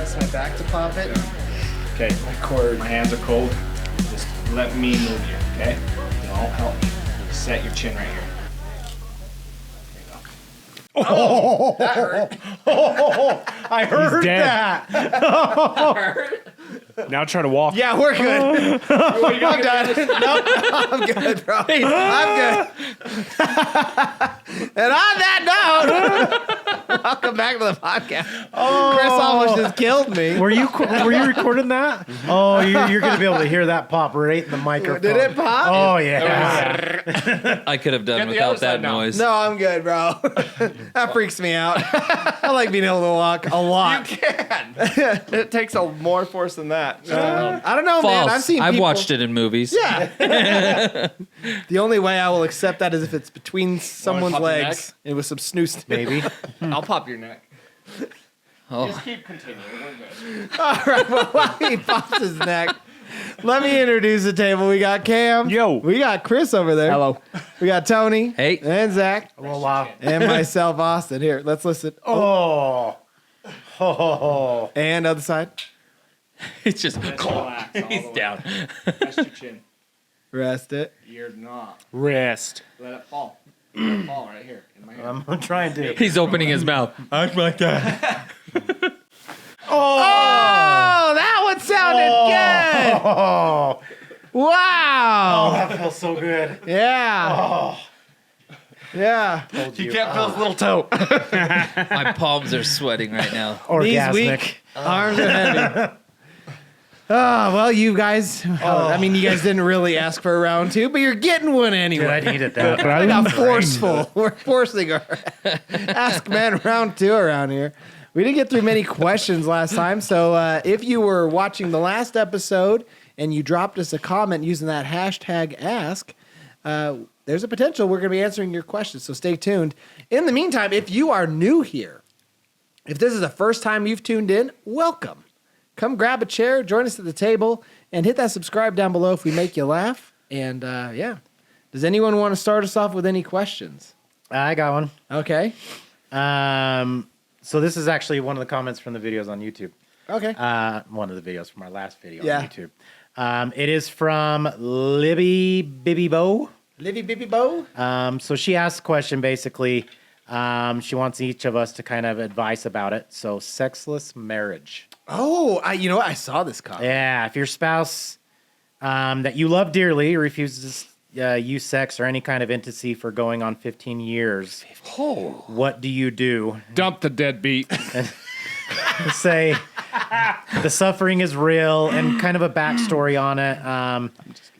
press my back to pop it. Okay, my hands are cold. Just let me move you, okay? Don't help me. Set your chin right here. Oh, that hurt. I heard that. Now try to walk. Yeah, we're good. I'm done. Nope, I'm good, bro. I'm good. And on that note, welcome back to the podcast. Chris almost just killed me. Were you recording that? Oh, you're going to be able to hear that pop right in the microphone. Did it pop? Oh, yeah. I could have done the without other side that now. noise. No, I'm good, bro. That freaks me out. I like being able to walk a lot. You can. It takes more force than that. I don't know, False. man. I've seen people... watched it in movies. Yeah. The only way I will accept that is if it's between someone's pop your legs. It was some snooze. Maybe. I'll pop your neck. Oh. Just keep continuing. We're good. All right, well, while he pops his neck, let me introduce the table. We got Cam. Yo. We got Chris over there. Hello. We got Tony. Hey. And Zach. Oh, wow. And myself, Austin. Here, let's listen. Oh. Oh. And other side. It's just Just relax. all he's the way. down. Rest your chin. Rest it. You're not. Rest. Let it fall. Let it fall right here in my hand. I'm trying to. He's opening his mouth. Act like that. Oh, that one sounded good. Oh. Wow. That feels so good. Yeah. Oh. Yeah. You can't feel his little toe. My palms are sweating right now. Knees Orgasmic. weak. Arms are heavy. Oh, well, you guys, I mean, you guys didn't really ask for a round two, but you're getting one Dude, I anyway. needed that. I got forceful. We're forcing our Ask Men round two around here. We didn't get through many questions last time, so if you were watching the last episode and you dropped us a comment using that hashtag ask, there's a potential we're going to be answering your questions, so stay tuned. In the meantime, if you are new here, if this is the first time you've tuned in, welcome. Come grab a chair, join us at the table, and hit that subscribe down below if we make you laugh. And yeah, does anyone want to start us off with any questions? I got one. Okay. So this is actually one of the comments from the videos on YouTube. Okay. One of the videos from our last video Yeah. on YouTube. It is from Libby Bibby Bo. Livy Bibby Bo? So she asked a question basically. She wants each of us to kind of advice about it. So sexless marriage. Oh, you know what? I saw this comment. Yeah, if your spouse that you love dearly refuses use sex or any kind of intimacy for going on 15 years, what do you do? Dump the deadbeat. Say the suffering is real and kind of a backstory on it.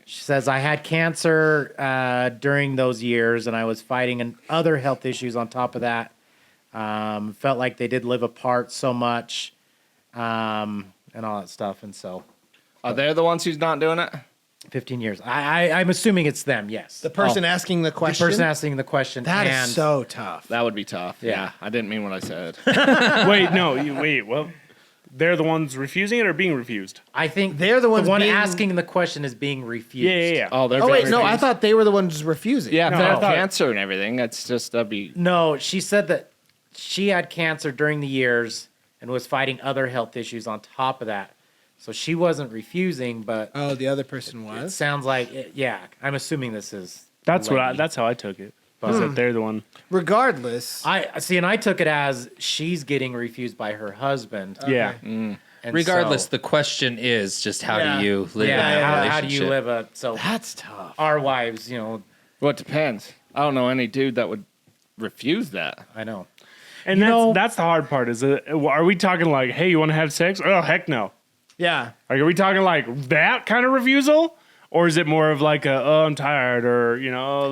She says, I had cancer during those years and I was fighting other health issues on top of that. Felt like they did live apart so much and all that stuff. And so Are they the ones who's not doing it? 15 years. I'm assuming it's them, yes. The person asking the The question? person asking the question. That and is so tough. That would be tough. Yeah. I didn't mean what I said. Wait, no. Well, they're the ones refusing it or being refused? I think They're the ones being- asking the question is being refused. Yeah. Oh, they're Oh, wait, no, refused. I thought they were the ones refusing. Yeah, if No, they I have thought- cancer and everything, that's just, that'd be... No, she said that she had cancer during the years and was fighting other health issues on top of that. So she wasn't refusing, but Oh, the other person it was? sounds like, yeah, I'm assuming this is. That's lady. that's how I took it. Was that they're the one? Regardless. I see, and I took it as she's getting refused by her husband. Yeah. And Regardless, so- the question is just how Yeah. do you live yeah, in a how relationship? do you live a so That's tough. our wives, Well, it depends. I don't know any dude that would refuse that. I know. And You that's the hard part. Is it? Are we talking like, hey, you want to have sex? Oh, heck no. Yeah. Like, are we talking like that kind of refusal? Or is it more of like a, oh, I'm tired, or,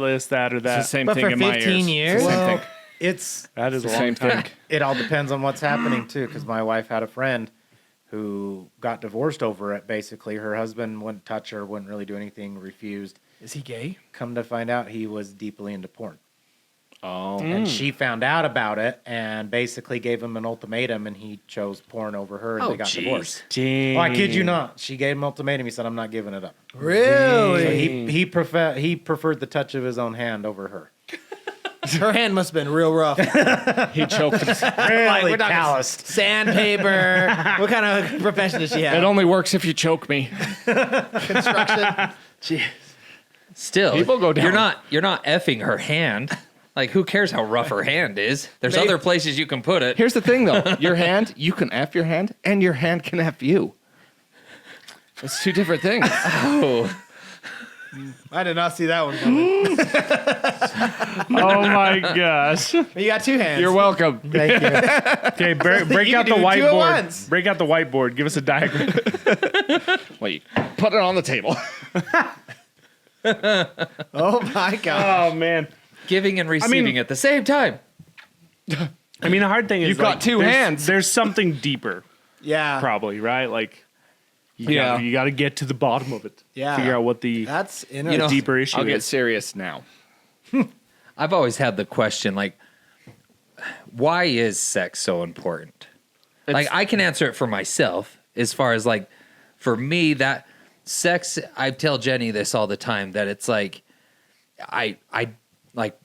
this, that, or It's the that? same But thing for in my 15 years? It's the same Well, thing. it's That is a The long same time. thing. it all depends on what's happening too, because my wife had a friend who got divorced over it. Basically, her husband wouldn't touch her, wouldn't really do anything, refused. Is he gay? Come to find out, he was deeply into porn, Oh. and she found out about it and basically gave him an ultimatum, and he chose porn over her, and they got divorced. Dang. Oh, I kid you not. She gave him an ultimatum. He said, "I'm not giving it up." Really? So he preferred the touch of his own hand over her. Her hand must have been real rough. He choked himself. Really we're talking calloused. Sandpaper. What kind of profession does she It have? only works if you choke me. Construction. Still, People go down. You're not effing her hand. Like, who cares how rough her hand is? There's Maybe- other places you can put it. Here's the thing, though. Your hand, you can F your hand, and your hand can F you. It's two different things. Oh, I did not see that one coming. Oh my gosh. You got two hands. You're welcome. Thank you. Okay, break You out can the do two at whiteboard. once. Break out the whiteboard. Give us a diagram. Wait, put it on the table. Oh my god. Oh man. giving and receiving at the same time. I mean, the hard thing is You've got two hands. There's something deeper, Yeah. probably, right? Like, Yeah. you got to get to the bottom of it. Yeah. Figure out what the That's You know, deeper issue I'll get is. serious now. I've always had the question, like, why is sex so important? Like, I can answer it for myself as far as, like, for me, that sex, I tell Jenny this all the time, that it's like, I like,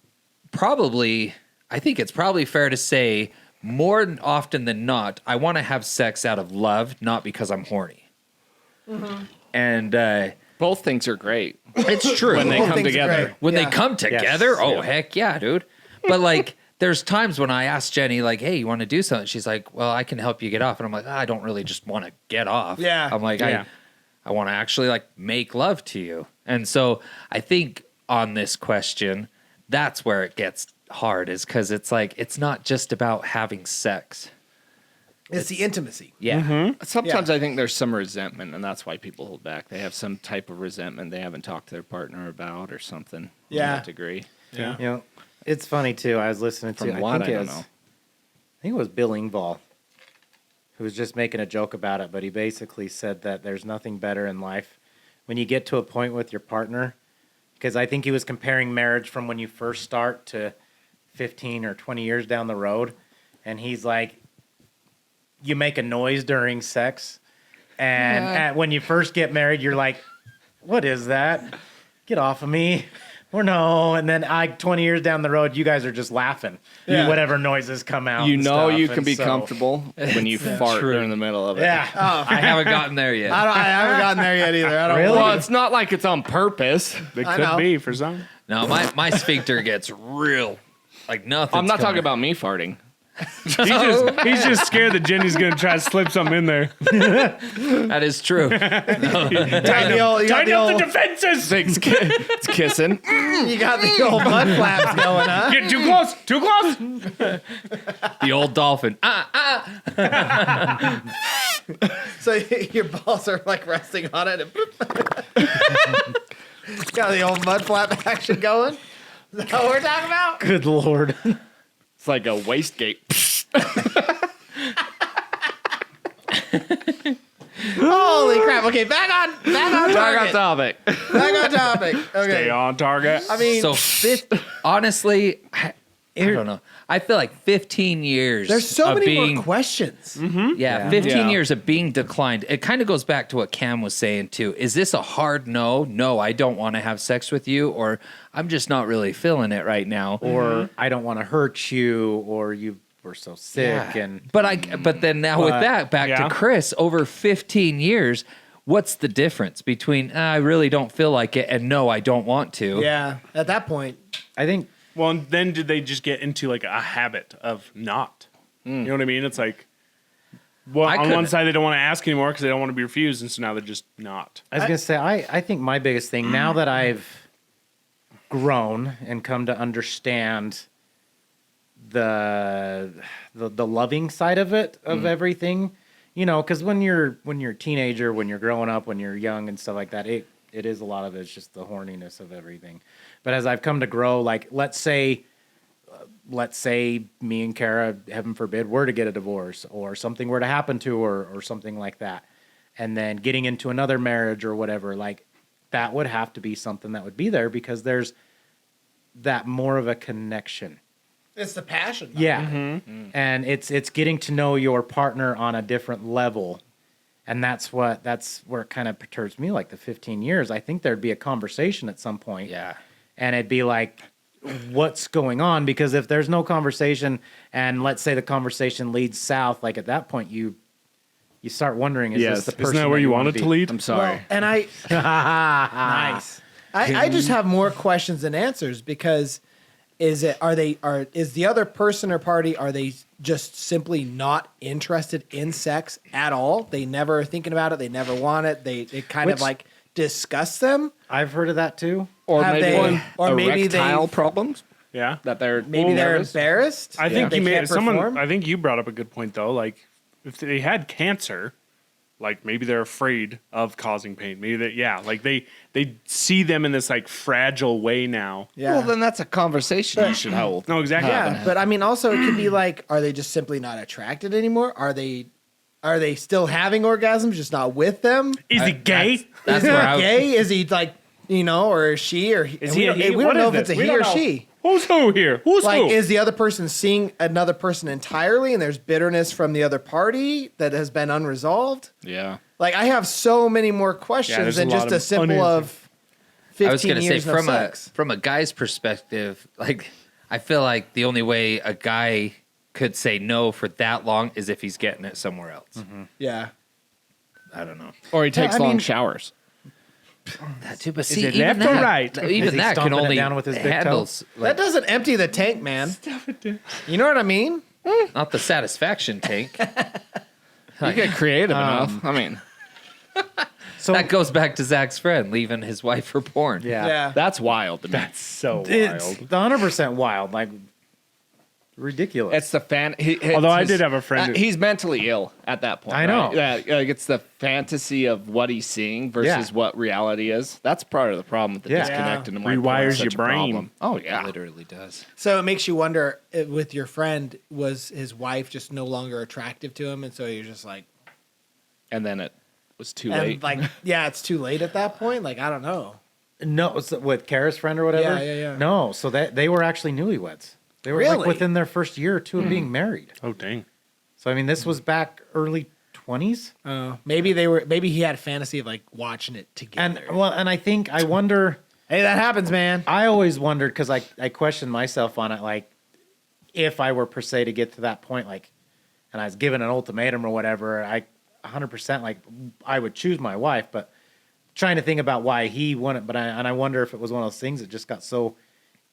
probably, I think it's probably fair to say more often than not, I want to have sex out of love, not because I'm horny. And Both things are great it's true. when they Both come things are together. great. When Yeah. they come together, oh Yeah. heck yeah, dude. But like there's times when I ask Jenny, like, hey, you want to do something? She's like, well, I can help you get off. And I'm like, I don't really just want to get off. Yeah. I'm like, Yeah. I want to actually like make love to you. And so I think on this question, that's where it gets hard, is because it's like it's not just about having sex. It's the intimacy. Yeah. Sometimes I think there's some resentment, and that's why people hold back. They have some type of resentment they haven't talked to their partner about or something. Yeah. To that degree. Yeah. You know, it's funny too. I was listening to. From what? I don't know. I think it was Bill Engvall who was just making a joke about it, but he basically said that there's nothing better in life when you get to a point with your partner, because I think he was comparing marriage from when you first start to 15 or 20 years down the road, and he's like, you make a noise during sex, and when you first get married, you're like, what is that? Get off of me. Or no, and then 20 years down the road, you guys are just laughing. Yeah. Whatever noises come out. You and know stuff, you can and be so- comfortable when you fart true. during the middle of it. Yeah. I haven't gotten there yet. I haven't gotten there yet either. I don't Really? Well, it's not like it's on purpose. It I could know. be for some. No, my sphincter gets real, like nothing. I'm not talking about me farting. He's just scared that Jenny's going to try to slip something in there. That is true. You got the old, you got Tighten the up the old, defenses. It's kissing. you got the old mud flaps going, huh? Get too close. Too close. The old dolphin. So your balls are like resting on it. And got the old mud flap action going. Is that what we're talking about? Good Lord. It's like a wastegate. Holy crap. Okay, back on Back target. on topic. Back on topic. Okay. Stay on target. I mean, So honestly, I don't know. I feel like 15 years. there's so of many being, more questions. Yeah, 15 Yeah. years of being declined. It kind of goes back to what Cam was saying too. Is this a hard no? No, I don't want to have sex with you, or I'm just not really feeling it right now. Or I don't want to hurt you, or you were so sick. Yeah. And But then now with that, back Yeah. to Chris, over 15 years, what's the difference between I really don't feel like it and no, I don't want to? Yeah, at that point. I think Well, and then did they just get into like a habit of not? You know what I mean? It's like, well, I on one couldn't- side they don't want to ask anymore because they don't want to be refused, and so now they're just not. I was going to say, I think my biggest thing, now that I've grown and come to understand the loving side of it, of everything, you know, because when you're a teenager, when you're growing up, when you're young and stuff like that, it is a lot of it's just the horniness of everything. But as I've come to grow, like let's say me and Kara, heaven forbid, were to get a divorce, or something were to happen to her, or something like that, and then getting into another marriage or whatever, like that would have to be something that would be there, because there's that more of a connection. It's the passion. Yeah. And it's getting to know your partner on a different level. And that's where it kind of perturbs me, like the 15 years. I think there'd be a conversation at some point. Yeah. And it'd be like, what's going on, because if there's no conversation and let's say the conversation leads south, like at that point you start wondering, is this the person Isn't that where you wanna wanted to lead? I'm sorry. Well, and nice. I just have more questions than answers, because is the other person or party, are they just simply not interested in sex at all? They never are thinking about it. They never want it. They kind of like disgust them. I've heard of that too. Or Have maybe they- or maybe erectile they- problems Yeah. that they're Maybe they're nervous. embarrassed. I think They you made can't someone. perform. I think you brought up a good point though. Like, if they had cancer, like maybe they're afraid of causing pain. Maybe like they see them in this like fragile way now. Yeah. Well, then that's a conversation you should hold. No, exactly. Yeah, but I mean, also it could be like, are they just simply not attracted anymore? Are they still having orgasms, just not with them? Is he gay? That's Is he where I gay? Is he like, or is she? Or Is he a he? We What don't know is if it's a this? We he don't or know. she. Who's who here? Who's Like, who? is the other person seeing another person entirely, and there's bitterness from the other party that has been unresolved? Yeah. Like, I have so many more Yeah, questions there's than a lot just a of simple of 15 I was going to say years of sex. from a guy's perspective, like I feel like the only way a guy could say no for that long is if he's getting it somewhere else. Yeah. I don't know. Or he takes I long mean- showers. That too, but Is see, it even left or that, right? Is even he that can stomping it only down with his big toe? handles That like, doesn't empty the tank, man. You know what I mean? not the satisfaction tank. You get creative enough. I mean, So That goes back to Zach's friend leaving his wife for porn. yeah, that's wild to me. That's so it's wild. 100% wild, like ridiculous. It's the Although I did have a friend who- he's mentally ill at that point. I know. Right? Yeah, like it's the fantasy of what he's seeing versus Yeah. what reality is. That's part of the problem with the Yeah. disconnect and why Rewires porn's your such a brain. problem. Oh It yeah. literally does. So it makes you wonder, with your friend, was his wife just no longer attractive to him? And so you're just like, And then it was too and late. like, yeah, it's too late at that point. Like, I don't know. No, so with Kara's friend or whatever. Yeah. No, so they were actually newlyweds. They were Really? like within their first year or two of being married. Oh dang. So I mean, this was back early 20s, Maybe he had a fantasy of like watching it and together. and I think I wonder. Hey, that happens, man. I always wondered because I questioned myself on it, like if I were per se to get to that point, like, and I was given an ultimatum or whatever, I 100% like I would choose my wife, but trying to think about why he wouldn't. But I wonder if it was one of those things that just got so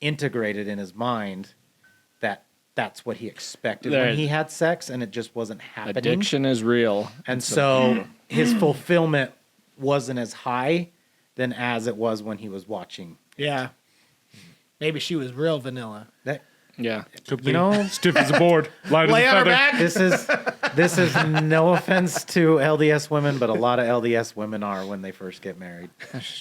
integrated in his mind that that's what he expected There- when he had sex, and it just wasn't happening. Addiction is real. And so his fulfillment wasn't as high than as it was when he was watching. Yeah. Maybe she was real vanilla. That, Yeah. you know, Stiff as a board, light as a Lay on her feather. back. this is no offense to LDS women, but a lot of LDS women are when they first get married.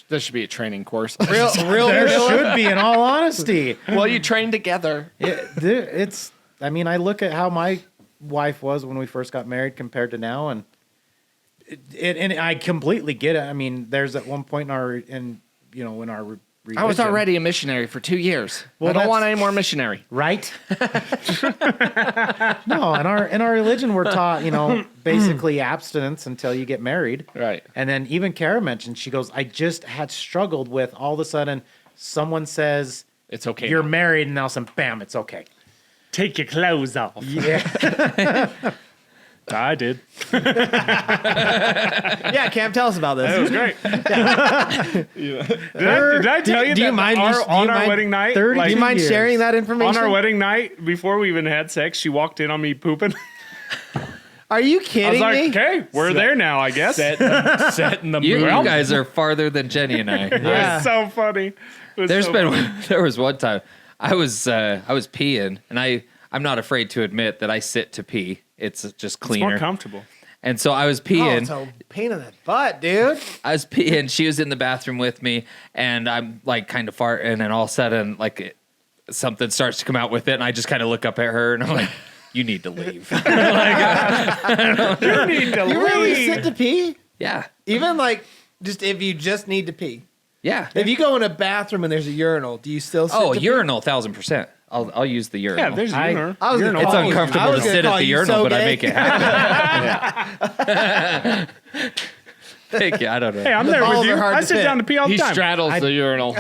There should be a training course. Real There vanilla. should be, in all honesty. well, you train together. It's. I mean, I look at how my wife was when we first got married compared to now, and and I completely get it. I mean, there's at one point in our religion, I was already a missionary for 2 years. Well, I don't that's- want any more missionary. right. No, in our religion, we're taught basically abstinence until you get married. Right. And then even Kara mentioned, she goes, I just had struggled with all of a sudden someone says It's okay. you're now. married, and now some bam, it's okay. Take your clothes off. Yeah. I did. Yeah, Cam, tell us about That was this. great. Did I tell you do you that mind our, just- do on you our mind- wedding night, 30 Do you mind years. sharing that information? on our wedding night, before we even had sex, she walked in on me pooping. Are you I was kidding like, me? okay, we're there now, I guess. Setting the You, mood. you guys are farther than Jenny and I. It Yeah. was so funny. It was There's so been funny. there was one time I was peeing, and I'm not afraid to admit that I sit to pee. It's just It's cleaner. more comfortable. And so I was Oh, peeing. it's a pain in the butt, dude. I was peeing. She was in the bathroom with me, and I'm like kind of farting, and all of a sudden, something starts to come out with it, and I just kind of look up at her, and I'm like, "You need to leave." You need to You really leave. sit to pee? Yeah, Even like, just if you just need to pee. yeah. If you go in a bathroom and there's a urinal, do you still sit Oh, to pee? urinal, 1,000%. I'll use the urinal. Yeah, there's I- urinal. I was gonna Urinal. It's call you- uncomfortable I was to gonna sit call at the you urinal, so but I gay. make it happen. Thank you. I don't know. Hey, I'm there balls with you. are hard I to sit fit. down to pee all the He time. straddles the urinal.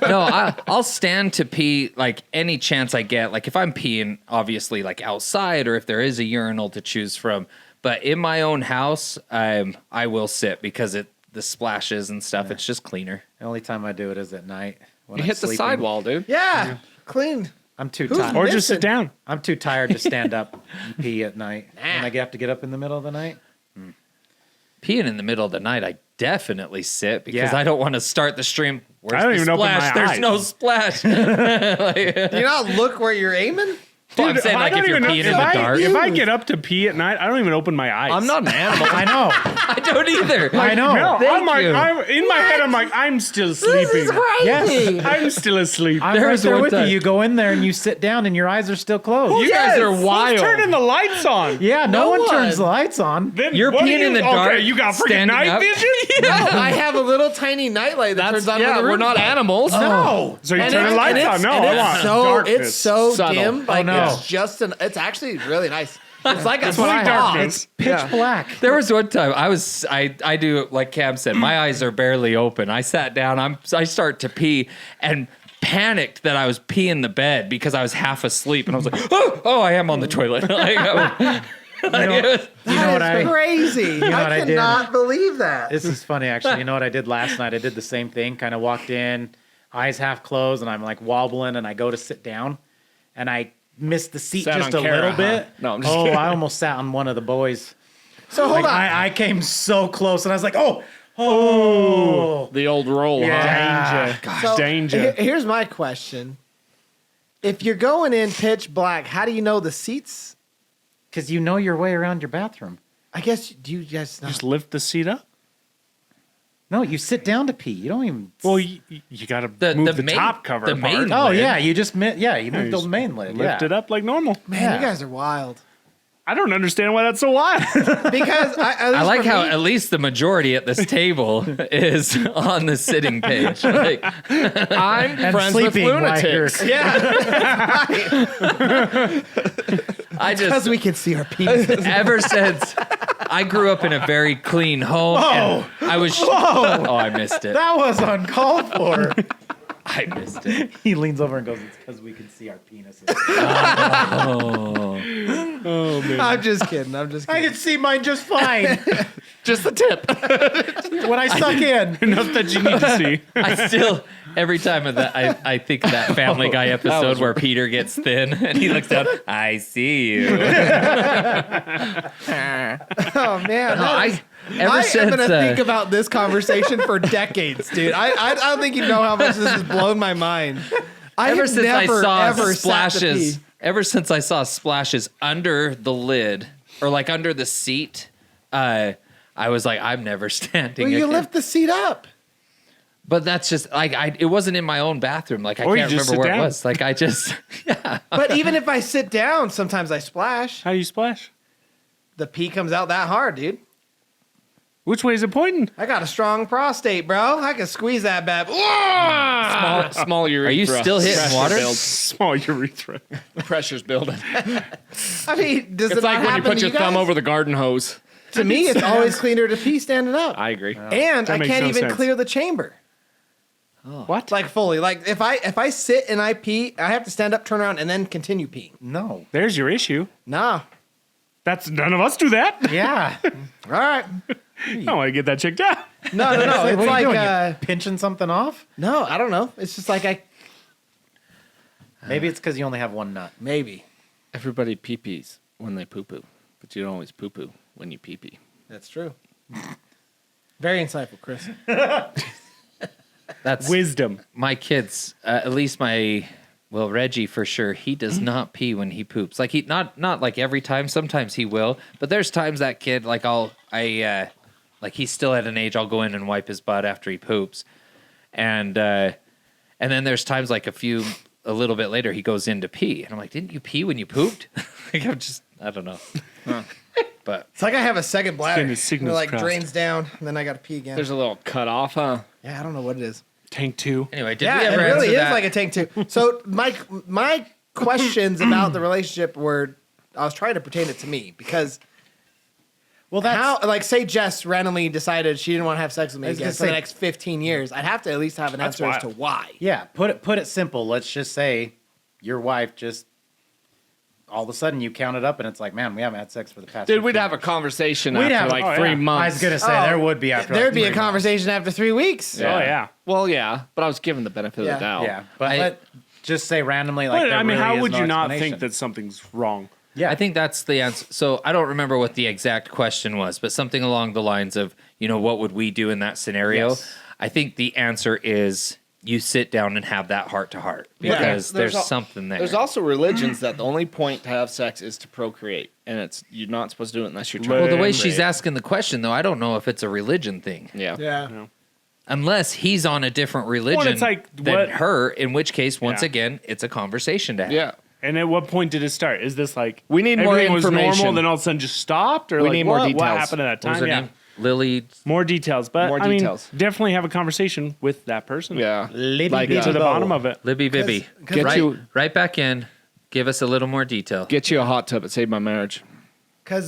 No, I'll stand to pee like any chance I get. Like if I'm peeing, obviously like outside, or if there is a urinal to choose from. But in my own house, I will sit because the splashes and stuff. It's just cleaner. The only time I do it is at night when You I'm hit the sleeping. sidewall, dude. Yeah, clean. I'm too Who's tired. Or just Listen. sit down. I'm too tired to stand up and pee at night. When I have to get up in the middle of the night. Peeing in the middle of the night, I definitely sit because Yeah. I don't want to start the stream. Where's I don't the even open splash? my There's eyes. no splash. Do you not look where you're aiming? Well, I'm saying I like don't if you're even know- peeing in the dark. If I get up to pee at night, I don't even open my eyes. I'm not an animal. I know. I don't either. I know. No, Thank I'm like, you. in my head, I'm like, I'm still sleeping. Yes. I'm still asleep. I'm There right was there one with you. time- You go in there and you sit down and your eyes are still closed. You guys are Who's wild. turning the lights on? Yeah, no one turns the lights on. Then You're what do peeing in the Okay, dark, you got freaking standing night up. vision? No, I have a little tiny nightlight that turns on when the we're room's not dark. animals. No. So you And turn the it's- lights and on? it's- No, and I it's want so darkness. it's so Subtle. dim. Like no. it's just it's actually really nice. It's like a Complete spa. darkness. Pitch black. There was one time I do like Cam said, my eyes are barely open. I sat down, I start to pee and panicked that I was peeing the bed because I was half asleep and I was like, oh, I am on the toilet. Like, You know what That is crazy. know what I did? cannot believe that. This is funny, actually. You know what I did last night? I did the same thing. Kind of walked in, eyes half closed, and I'm like wobbling, and I go to sit down, and I missed the seat Sat just on a Kara, little huh? bit. No, I'm just oh, kidding. I almost sat on one of the boys. So hold Like, on. I came so close, and I was like, oh. The old roll, huh? Yeah. Danger. Gosh, So, danger. Here's my question. If you're going in pitch black, how do you know the seats? Because you know your way around your bathroom. I guess, do you guys not? Just lift the seat up. No, you sit down to pee. You don't even. Well, you got to move the main- top cover the apart. main- Oh lid. yeah, you just you moved just the main lid. Lift yeah. it up like normal. Man, Yeah. you guys are wild. I don't understand why that's so wild. Because I like how at least the majority at this table is on the sitting page. Like, I'm And friends sleeping with while lunatics. yeah, I because just we can see our penises. ever since I grew up in a very clean home, and I was oh, I missed it. That was uncalled for. I missed it. He leans over and goes, "It's because we can see our penises." I'm just kidding. I'm just I kidding. can see mine just fine Just the tip. when I suck in. Enough that you need to see. I still every time of that I think of that Family Guy episode where Peter gets thin and he looks down. I see you. Oh man, No, I ever I am since gonna think about this conversation for decades, dude. I don't think you know how much this has blown my mind. I ever have since I never, saw ever sat to splashes, pee. ever since I saw splashes under the lid or like under the seat, I was like, I'm never standing. Well, you again. lift the seat up. But that's just like it wasn't in my own bathroom. Like I Or you can't just remember sit where down. it was. Like I just But even if I sit down, sometimes I splash. How do you splash? The pee comes out that hard, dude. Which way is it pointing? I got a strong prostate, bro. I can squeeze that bad. Small urethra. Are you still hitting Pressure water? builds. Small urethra. Pressure's building. I mean, does It's it like not when you happen put to your thumb guys? over the garden hose. To me, it's always cleaner to pee standing up. I agree. And I makes can't no even sense. clear the chamber. What? Like fully. Like if I sit and I pee, I have to stand up, turn around, and then continue peeing. No. There's your issue. Nah. That's none of us do that. Yeah. All right. I want to get that checked out. No. What It's are you like doing? You pinching something off? no, I don't know. It's just like Maybe it's because you only have one nut. maybe. Everybody pee-pees when they poo-poo, but you don't always poo-poo when you pee-pee. That's true. Very insightful, Chris. that's Wisdom. my kids. At least Reggie for sure. He does not pee when he poops. Like he not like every time. Sometimes he will, but there's times that kid like like he's still at an age I'll go in and wipe his butt after he poops, and then there's times like a little bit later he goes in to pee, and I'm like, didn't you pee when you pooped? Like I don't know. But It's like I have a second bladder. Getting his It signals like crossed. drains down, and then I got to pee again. There's a little cut off, huh? Yeah, I don't know what it is. Tank 2. anyway, did Yeah, we it ever really answer is that? like a tank too. So my questions about the relationship were I was trying to pertain it to me because Well, that's how, like, say Jess randomly decided she didn't want to have sex with me was again gonna for the say- next 15 years. I'd have to at least have an That's answer as to wild. why. yeah. Put it simple. Let's just say your wife just all of a sudden you count it up and it's like, man, we haven't had sex for the past. Dude, we'd 15 have a years. conversation We'd after have- like oh, 3 yeah. months. I was gonna say there would be after. There'd like be a 3 months. conversation after 3 weeks. Oh yeah. Well, yeah, but I was given the benefit of Yeah. the doubt. Yeah, but just say randomly like. But, there I mean, really how is would no you not explanation. think that something's wrong? Yeah, I think that's the answer. So I don't remember what the exact question was, but something along the lines of, what would we do in that scenario? Yes. I think the answer is you sit down and have that heart to heart Yeah. because there's al- something there. There's also religions that the only point to have sex is to procreate, and you're not supposed to do it unless you're trying. Well, the way Right. she's asking the question, though, I don't know if it's a religion thing. Yeah. Yeah. Unless he's on a different religion it's like, than what- her, in which case, once Yeah. again, it's a conversation to have. Yeah. And at what point did it start? Is this like We need more everything was information. normal, then all of a sudden just stopped, or We like need more what details. happened at that What was time? her Yeah, name? Lily. more details. But More I mean, details. definitely have a conversation with that person. Yeah. Libby Like, Bibby to the Bo. bottom of it. Libby Bibby. 'cause right, you- right back in. Give us a little more detail. Get you a hot tub. It saved my marriage. Because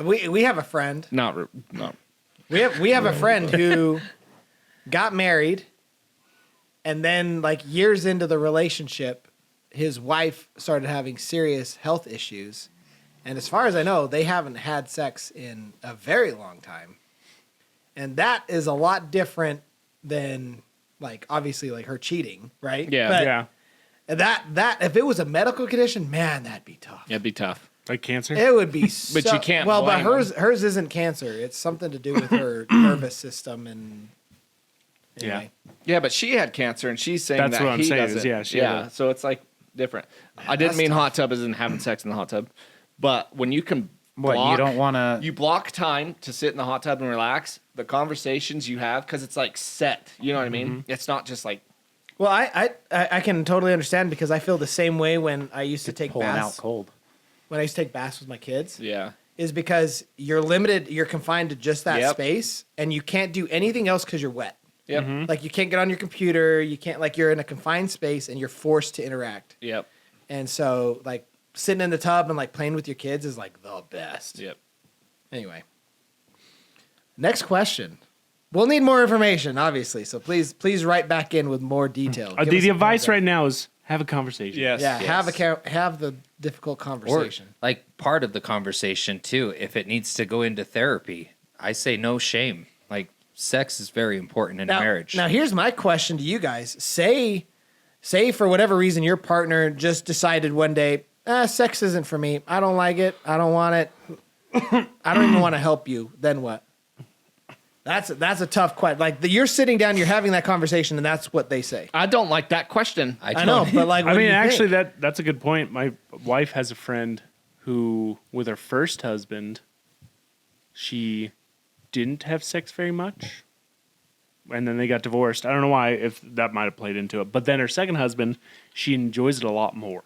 we have a friend. No. We have a friend who got married, and then like years into the relationship, his wife started having serious health issues, and as far as I know, they haven't had sex in a very long time, and that is a lot different than like obviously like her cheating, right? Yeah. But Yeah, that if it was a medical condition, man, that'd be tough. It'd be tough. like cancer. It would be, But you can't Well, but blame hers isn't cancer. It's something to do with her nervous system and. Anyway. Yeah, but she had cancer, and she's saying That's that what I'm he saying is, doesn't. yeah, she had it. So it's like different. I didn't That's mean tough. hot tub isn't having sex in the hot tub, but when you can What block, you don't want to? you block time to sit in the hot tub and relax. The conversations you have, because it's like set. You know what I mean? It's not just like Well, I can totally understand because I feel the same way when I used to take pulling baths. out cold. When I used to take baths with my kids, yeah. is because you're limited, you're confined to just that Yep. space, and you can't do anything else because you're wet. Yep. Like you can't get on your computer, you can't like you're in a confined space and you're forced to interact. Yep. And so like sitting in the tub and like playing with your kids is like the best. Yep. Anyway, next question. We'll need more information, obviously. So please write back in with more detail. Give us The some advice more right now is have a conversation. Yes. Yeah, yes. have the difficult Or conversation. like part of the conversation too, if it needs to go into therapy, I say no shame. Like sex is very important in a marriage. Now here's my question to you guys. Say for whatever reason your partner just decided one day, sex isn't for me. I don't like it. I don't want it. I don't even want to help you. Then what? That's a tough question. Like you're sitting down, you're having that conversation, and that's what they say. I don't like that question. I know, but like, what I do mean, you actually, think? that's a good point. My wife has a friend who, with her first husband, she didn't have sex very much, and then they got divorced. I don't know why, if that might have played into it. But then her second husband, she enjoys it a lot more,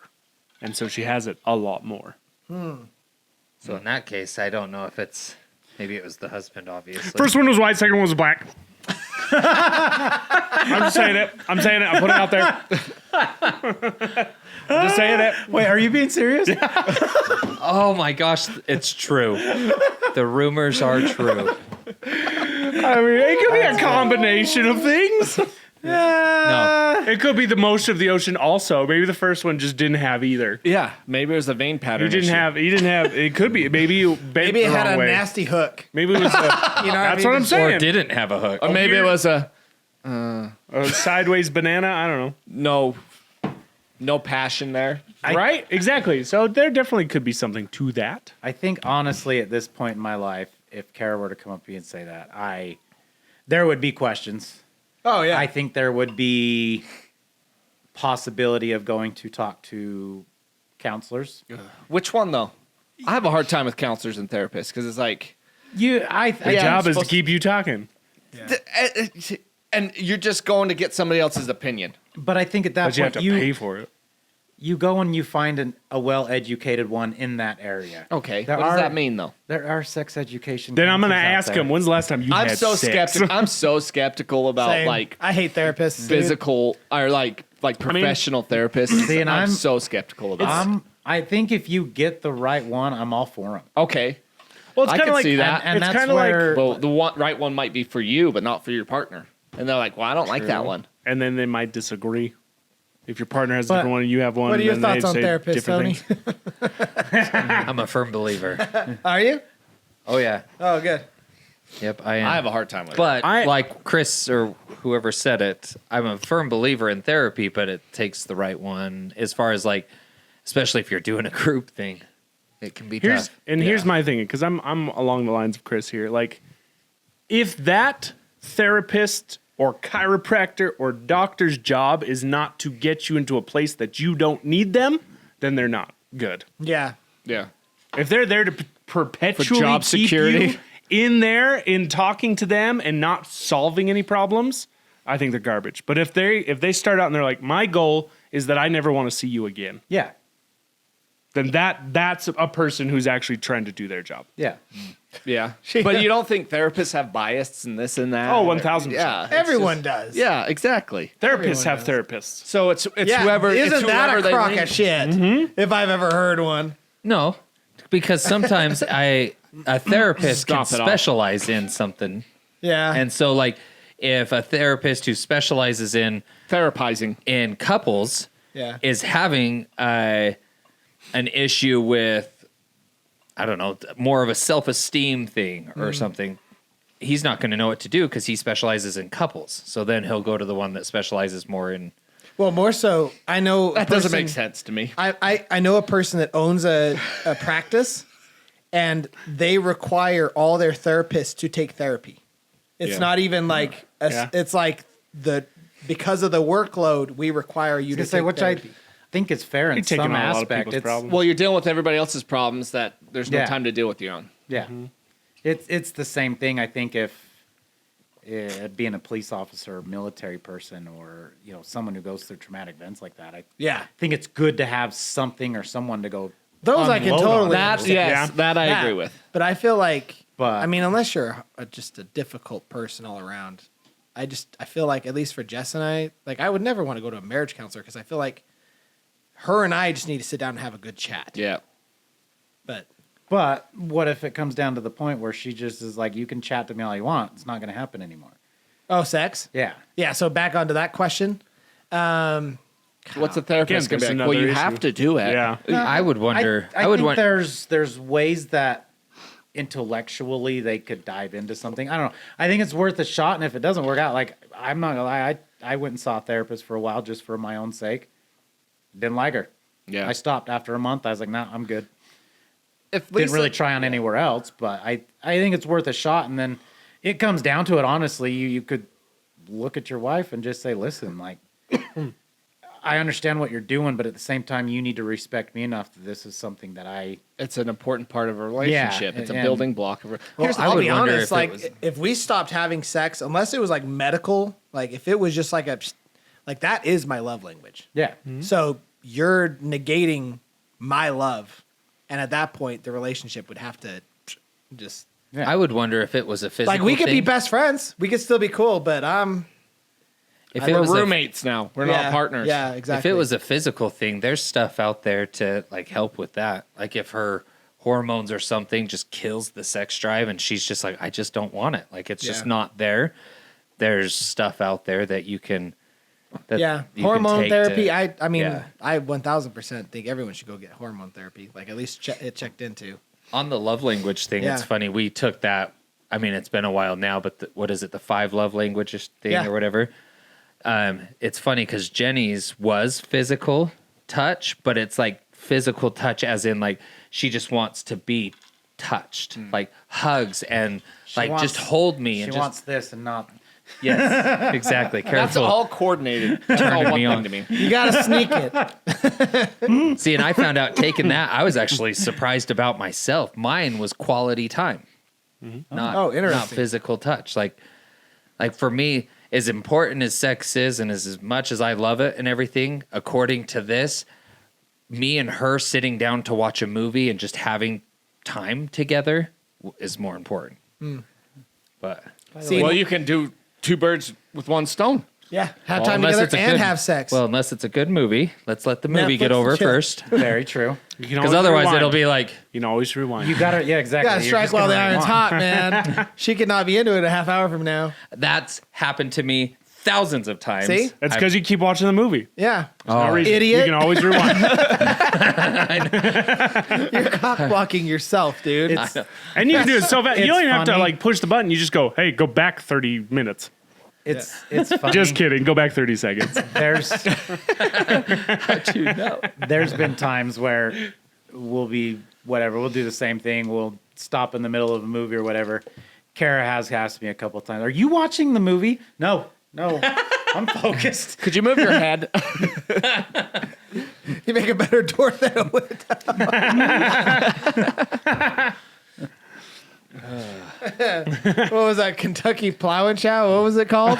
and so she has it a lot more. So in that case, I don't know if it's maybe it was the husband, obviously. First one was white, second one was black. I'm just saying it. I'm saying it. I'm putting it out there. I'm just saying it. Wait, are you being serious? Oh my gosh, it's true. The rumors are true. I mean, it could be a combination of things. No, It could be the most of the ocean also. Maybe the first one just didn't have either. Yeah. Maybe it was a vein pattern. He didn't have, it could be, maybe you bent Maybe it the had wrong a way. nasty hook. Maybe it was a, You know, that's what I'm or saying. didn't have a hook. Or maybe it was a A sideways banana, I don't know. no passion there. Right? Exactly. So there definitely could be something to that. I think honestly, at this point in my life, if Kara were to come up to me and say that, there would be questions. Oh yeah. I think there would be possibility of going to talk to counselors. Which one though? I have a hard time with counselors and therapists because it's like, The Yeah, job I'm is to supposed keep you talking. and you're just going to get somebody else's opinion. But I think at that But you have point, to pay for it. you go and you find a well-educated one in that area. Okay, There what does are- that mean though? There are sex education. Then I'm going to counselors out ask there. him, when's the last time you I'm had so sex? skeptical. I'm so skeptical about Same. like I hate therapists. dude. physical or like professional therapists. See, and I'm I'm- so skeptical about. I think if you get the right one, I'm all for them. Okay, Well, it's I kind can of like see that. and it's that's kind of like, where- Well, the right one might be for you, but not for your partner. And they're like, well, I don't like that one. and then they might disagree. If your partner has a But different one and you have one, What are your then they thoughts on say therapists, different Tony? things. I'm a firm believer. Are you? Oh yeah. Oh, good. Yep, I am. I have a hard time with it. But I- like Chris or whoever said it, I'm a firm believer in therapy, but it takes the right one as far as like, especially if you're doing a group thing, it can be Here's tough. here's my thing, because I'm along the lines of Chris here. Like, if that therapist or chiropractor or doctor's job is not to get you into a place that you don't need them, then they're not good. Yeah. Yeah. If they're there to perpetually job keep security. you in there in talking to them and not solving any problems, I think they're garbage. But if they start out and they're like, my goal is that I never want to see you again, Yeah. then that's a person who's actually trying to do their job. Yeah. Yeah. But you don't think therapists have bias and this and that? Oh, 1000%. Yeah. it's Everyone just- does. Yeah, exactly. Therapists have does. therapists. So it's Yeah. whoever. Isn't it's that whoever a they crock lean- of shit? If I've ever heard one. No, because sometimes a therapist can Stop it all. specialize in something. Yeah. And so like if a therapist who specializes Therapizing. in couples yeah. is having an issue with, I don't know, more of a self-esteem thing or something, he's not going to know what to do because he specializes in couples. So then he'll go to the one that specializes more in. Well, more so, I know That doesn't make sense to me. I know a person that owns a practice, and they require all their therapists to take therapy. It's Yeah. not even like Yeah. it's like because of the workload, we require you to To say, take which therapy. I think is fair in You're taking some on a lot of aspect. people's It's problems. Well, you're dealing with everybody else's problems that there's no Yeah. time to deal with your own. yeah, it's the same thing. I think if being a police officer, or military person, or someone who goes through traumatic events like that, I Yeah. think it's good to have something or someone to go. Those I can unload on. totally That understand. yes, Yeah. that I That- agree with. But I feel like, But- I mean, unless you're just a difficult person all around, I feel like, at least for Jess and I, like I would never want to go to a marriage counselor because I feel like her and I just need to sit down and have a good chat. Yeah. But what if it comes down to the point where she just is like, you can chat to me all you want. It's not going to happen anymore. Oh, sex? Yeah. Yeah. So back onto that question. What's the therapist Again, gonna be there's like? Well, you another have issue. to do it. Yeah. I would wonder. I would think wonder. there's ways that intellectually they could dive into something. I don't know. I think it's worth a shot, and if it doesn't work out, like I'm not gonna lie, I went and saw a therapist for a while just for my own sake. Didn't like her. Yeah. I stopped after a month. I was like, nah, I'm good. If Didn't really try on anywhere else, but I think it's worth a shot. And then it comes down to it. Honestly, you could look at your wife and just say, listen, like, I understand what you're doing, but at the same time, you need to respect me enough that this is something that I. It's an important part of a relationship. It's a and- building block of. Here's, I I'll would be wonder honest. if it Like, was- if we stopped having sex, unless it was like medical, like if it was just like that is my love language. Yeah. So you're negating my love, and at that point, the relationship would have to just I would wonder if it was a physical. like we could be thing. best friends. We could still be cool, but If We're it was roommates now. We're yeah, not partners. Yeah, if exactly. it was a physical thing, there's stuff out there to like help with that. Like if her hormones or something just kills the sex drive, and she's just like, I just don't want it. Like it's just Yeah. not there. There's stuff out there that you can. That yeah, you can hormone take therapy. to- I mean, yeah. I 1000% think everyone should go get hormone therapy. Like at least it checked into. On the love language thing, it's Yeah. funny. We took that. I mean, it's been a while now, but what is it? The 5 love languages thing Yeah. or whatever. It's funny because Jenny's was physical touch, but it's like physical touch as in like she just wants to be touched, like hugs and like wants- just hold me She and just wants this and not. yes, exactly. That's Careful. all coordinated. That's all Turning one me thing on. to me. You gotta sneak it. See, and I found out taking that, I was actually surprised about myself. Mine was quality time, not Oh, interesting. not physical touch. Like for me, as important as sex is, and as much as I love it and everything, according to this, me and her sitting down to watch a movie and just having time together is more important. But See, Well, you can do 2 birds with 1 stone. Yeah, have Well, time unless together it's a and good- have sex. Well, unless it's a good movie, let's let the movie Netflix get over and chill. first. Very true. Because otherwise, it'll be like, You can always rewind. You got to, yeah, exactly. you gotta You're strike just while the gonna iron's rewind. hot, man. She could not be into it a half hour from now. that's happened to me thousands of times. See? That's because you keep watching the movie. Yeah. No reason. Idiot. You can always rewind. You're cock blocking yourself, dude. I know. And you can do it so fast. You It's don't even have to funny. like push the button. You just go, hey, go back 30 minutes. It's funny. Just kidding. Go back 30 seconds. There's Dude, no. there's been times where we'll be whatever. We'll do the same thing. We'll stop in the middle of a movie or whatever. Kara has asked me a couple of times, "Are you watching the movie?" No, I'm focused. Could you move your head? You make a better door than it would. What was that? Kentucky Plow and Chow? What was it called?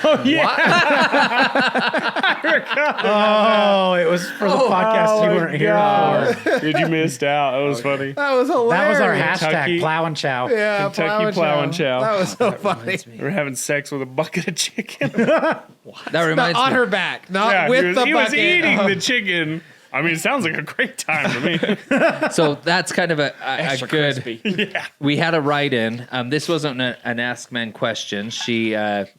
Oh, it was for the podcast you weren't here for. Dude, you missed out. That was funny. That was hilarious. That was our Kentucky. hashtag, Plow and Chow. Yeah, Kentucky Plow and Chow. That was so funny. We're having sex with a bucket of chicken. That reminds On me. her back, not Yeah, with the he was bucket. eating the chicken. I mean, it sounds like a great time to me. So that's kind of a good. Yeah. We had a write-in. This wasn't an Ask Men question. She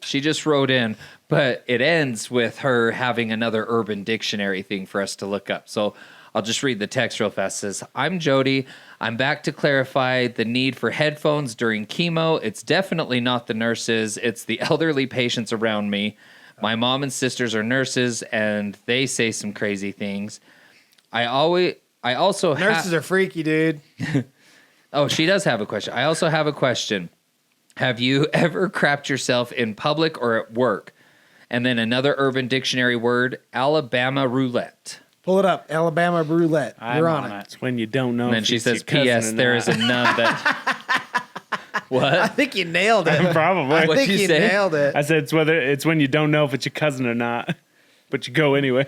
just wrote in, but it ends with her having another Urban Dictionary thing for us to look up. So I'll just read the text real fast. It says, I'm Jody. I'm back to clarify the need for headphones during chemo. It's definitely not the nurses. It's the elderly patients around me. My mom and sisters are nurses, and they say some crazy things. I also Nurses are freaky, dude. Oh, she does have a question. I also have a question. Have you ever crapped yourself in public or at work? And then another Urban Dictionary word, Alabama roulette. Pull it up. Alabama roulette. You're on it. It's when you don't know. And then if she it's says, your cousin P.S. or There not." is a nun that... I What? think you nailed it. Probably. I What'd think you you say? nailed it. I said it's when you don't know if it's your cousin or not, but you go anyway.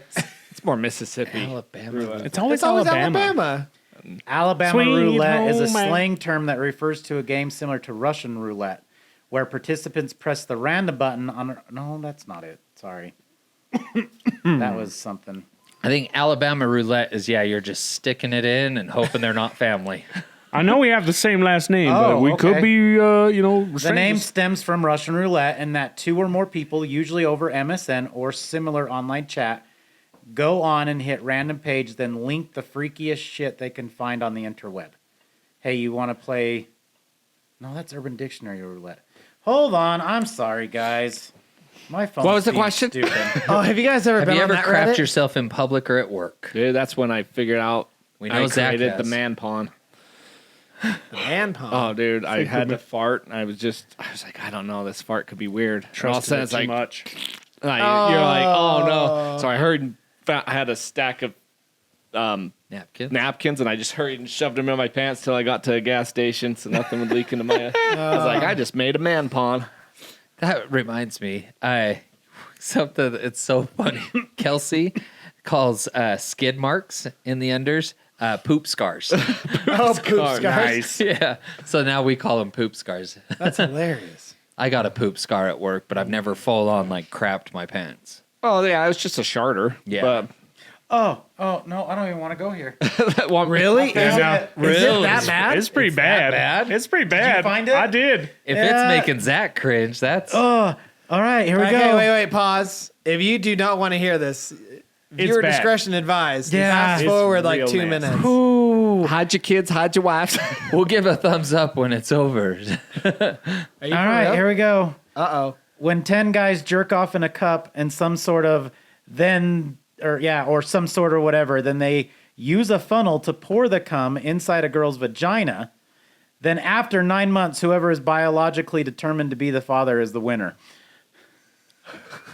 It's more Mississippi. Alabama. It's always, It's always Alabama. Alabama. Alabama Sweet roulette is a home slang term that refers to a game similar to Russian roulette, where participants press the random button on. No, that's not it. Sorry. That was something. I think Alabama roulette is, you're just sticking it in and hoping they're not family. I know we have the same last name, but Oh, we could okay. be, The name strangers. stems from Russian roulette, and that two or more people, usually over MSN or similar online chat, go on and hit random page, then link the freakiest shit they can find on the interweb. Hey, you want to play? No, that's Urban Dictionary roulette. Hold on, I'm sorry, guys. My phone. What was the question? Stupid. Oh, have you guys ever Have been you on ever that crapped Reddit? yourself in public or at work? Dude, that's when I figured out We know I Zach created has. the man pawn. Man palm. Oh, dude, I had to fart, and I was like, I don't know, this fart could be weird. And all of a sudden, it's too like, much. you're like, oh no. So I hurried and I had a stack of Napkins? napkins, and I just hurried and shoved them in my pants till I got to a gas station, so nothing would leak into my. I was like, I just made a man pawn. That reminds me, something that's so funny. Kelsey calls skid marks in the unders poop scars. Oh, poop scars. Nice. Yeah. So now we call them poop scars. That's hilarious. I got a poop scar at work, but I've never full on like crapped my pants. Oh yeah, it was just a sharter. Yeah. Oh, no, I don't even want to go here. But well, Really? Is Yeah. it that bad? It's pretty bad. bad? It's pretty bad. find it? I did. If Yeah. it's making Zach cringe, that's Oh, all right, here we Okay, go. wait, pause. If you do not want to hear this, viewer bad. discretion advised. Yeah. Fast It's forward like real 2 nasty. minutes. Ooh. hide your kids, hide your wives. we'll give a thumbs up when it's over. Are you All right, here we go. Uh-oh. When 10 guys jerk off in a cup and some sort of or some sort of whatever, then they use a funnel to pour the cum inside a girl's vagina. Then after 9 months, whoever is biologically determined to be the father is the winner.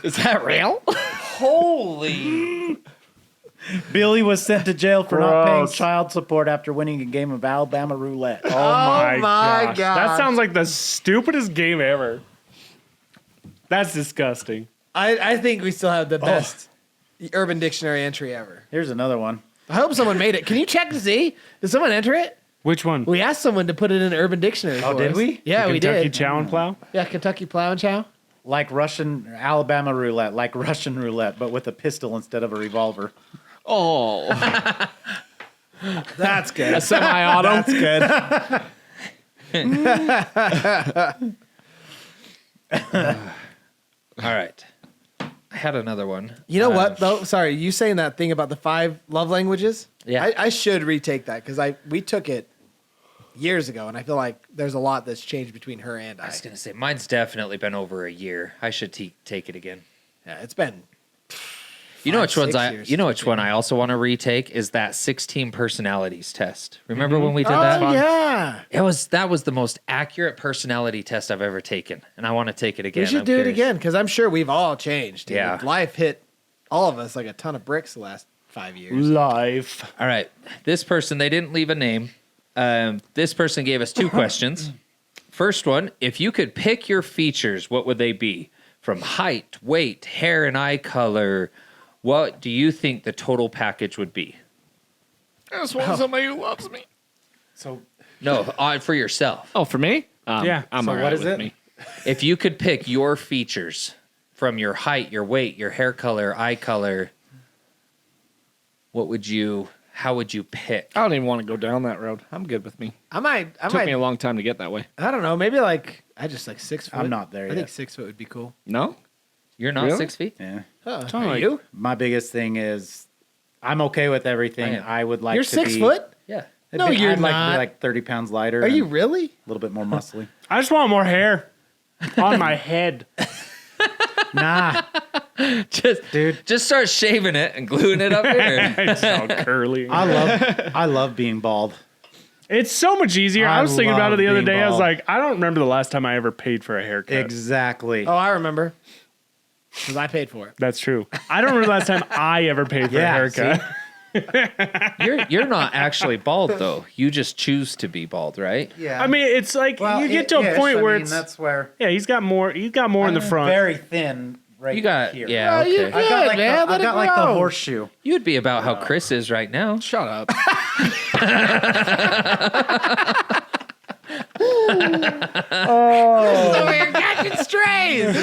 Is that real? Holy. Billy was sent to jail for not paying Gross. child support after winning a game of Alabama roulette. Oh my, my gosh. gosh. That sounds like the stupidest game ever. That's disgusting. I think we still have the best Urban Dictionary entry ever. Here's another one. I hope someone made it. Can you check to see? Did someone enter it? Which one? We asked someone to put it in Urban Dictionary. Oh, for did us. we? Yeah, we Kentucky did. Chow and Plow? Yeah, Kentucky Plow and Chow. Like Alabama roulette, like Russian roulette, but with a pistol instead of a revolver. Oh, That's good. a semi-auto. That's good. All right. I had another one. You know what though? Sorry, you saying that thing about the 5 love languages? Yeah. I should retake that because we took it years ago, and I feel like there's a lot that's changed between her and I I. was going to say, mine's definitely been over a year. I should take it again. Yeah, it's been. You know 5, which ones 6 years you know since which we one did I also want to retake is that 16 personalities test. Remember when we did Oh that? yeah, That was the most accurate personality test I've ever taken, and I want to take it again. we should I'm do it curious. again because I'm sure we've all changed. Dude. Yeah. Life hit all of us like a ton of bricks the last 5 years. Life. All right. This person, they didn't leave a name. This person gave us 2 questions. First one, if you could pick your features, what would they be? From height, weight, hair, and eye color, what do you think the total package would be? I just want somebody who loves me. So No, for yourself. Oh, for me? Yeah. I'm So all what right is with it? me. If you could pick your features from your height, your weight, your hair color, eye color, how would you pick? I don't even want to go down that road. I'm good with me. I might. Took me a long time to get that way. I don't know. Maybe like I just like 6 foot. I'm not there I yet. think 6 foot would be cool. No? You're not Really? 6 feet? yeah, Are like- you? my biggest thing is I'm okay with everything. I am. I would like You're to 6 be, foot? Yeah. No, I'd you're like to not. be like 30 pounds lighter. Are you and really? a little bit more muscly? I just want more hair on my head. Nah, Just start shaving it and gluing it up here. It's all curly. I love being bald. It's so much easier. I I was thinking about it the love other being day. I was bald. like, I don't remember the last time I ever paid for a haircut. Exactly. Oh, I remember. Because I paid for it. That's true. I don't remember the last time I ever paid for a Yeah, haircut. You're not actually bald though. You just choose to be bald, right? Yeah. I mean, it's like you get to a point where it's that's where he's got more. He's got more in the front. Very thin. Right You got here. yeah. Oh, you Okay. good, I got like man. the, I Let it got like the grow. horseshoe. You'd be about how Chris is right now. Shut up. Over here catching strays.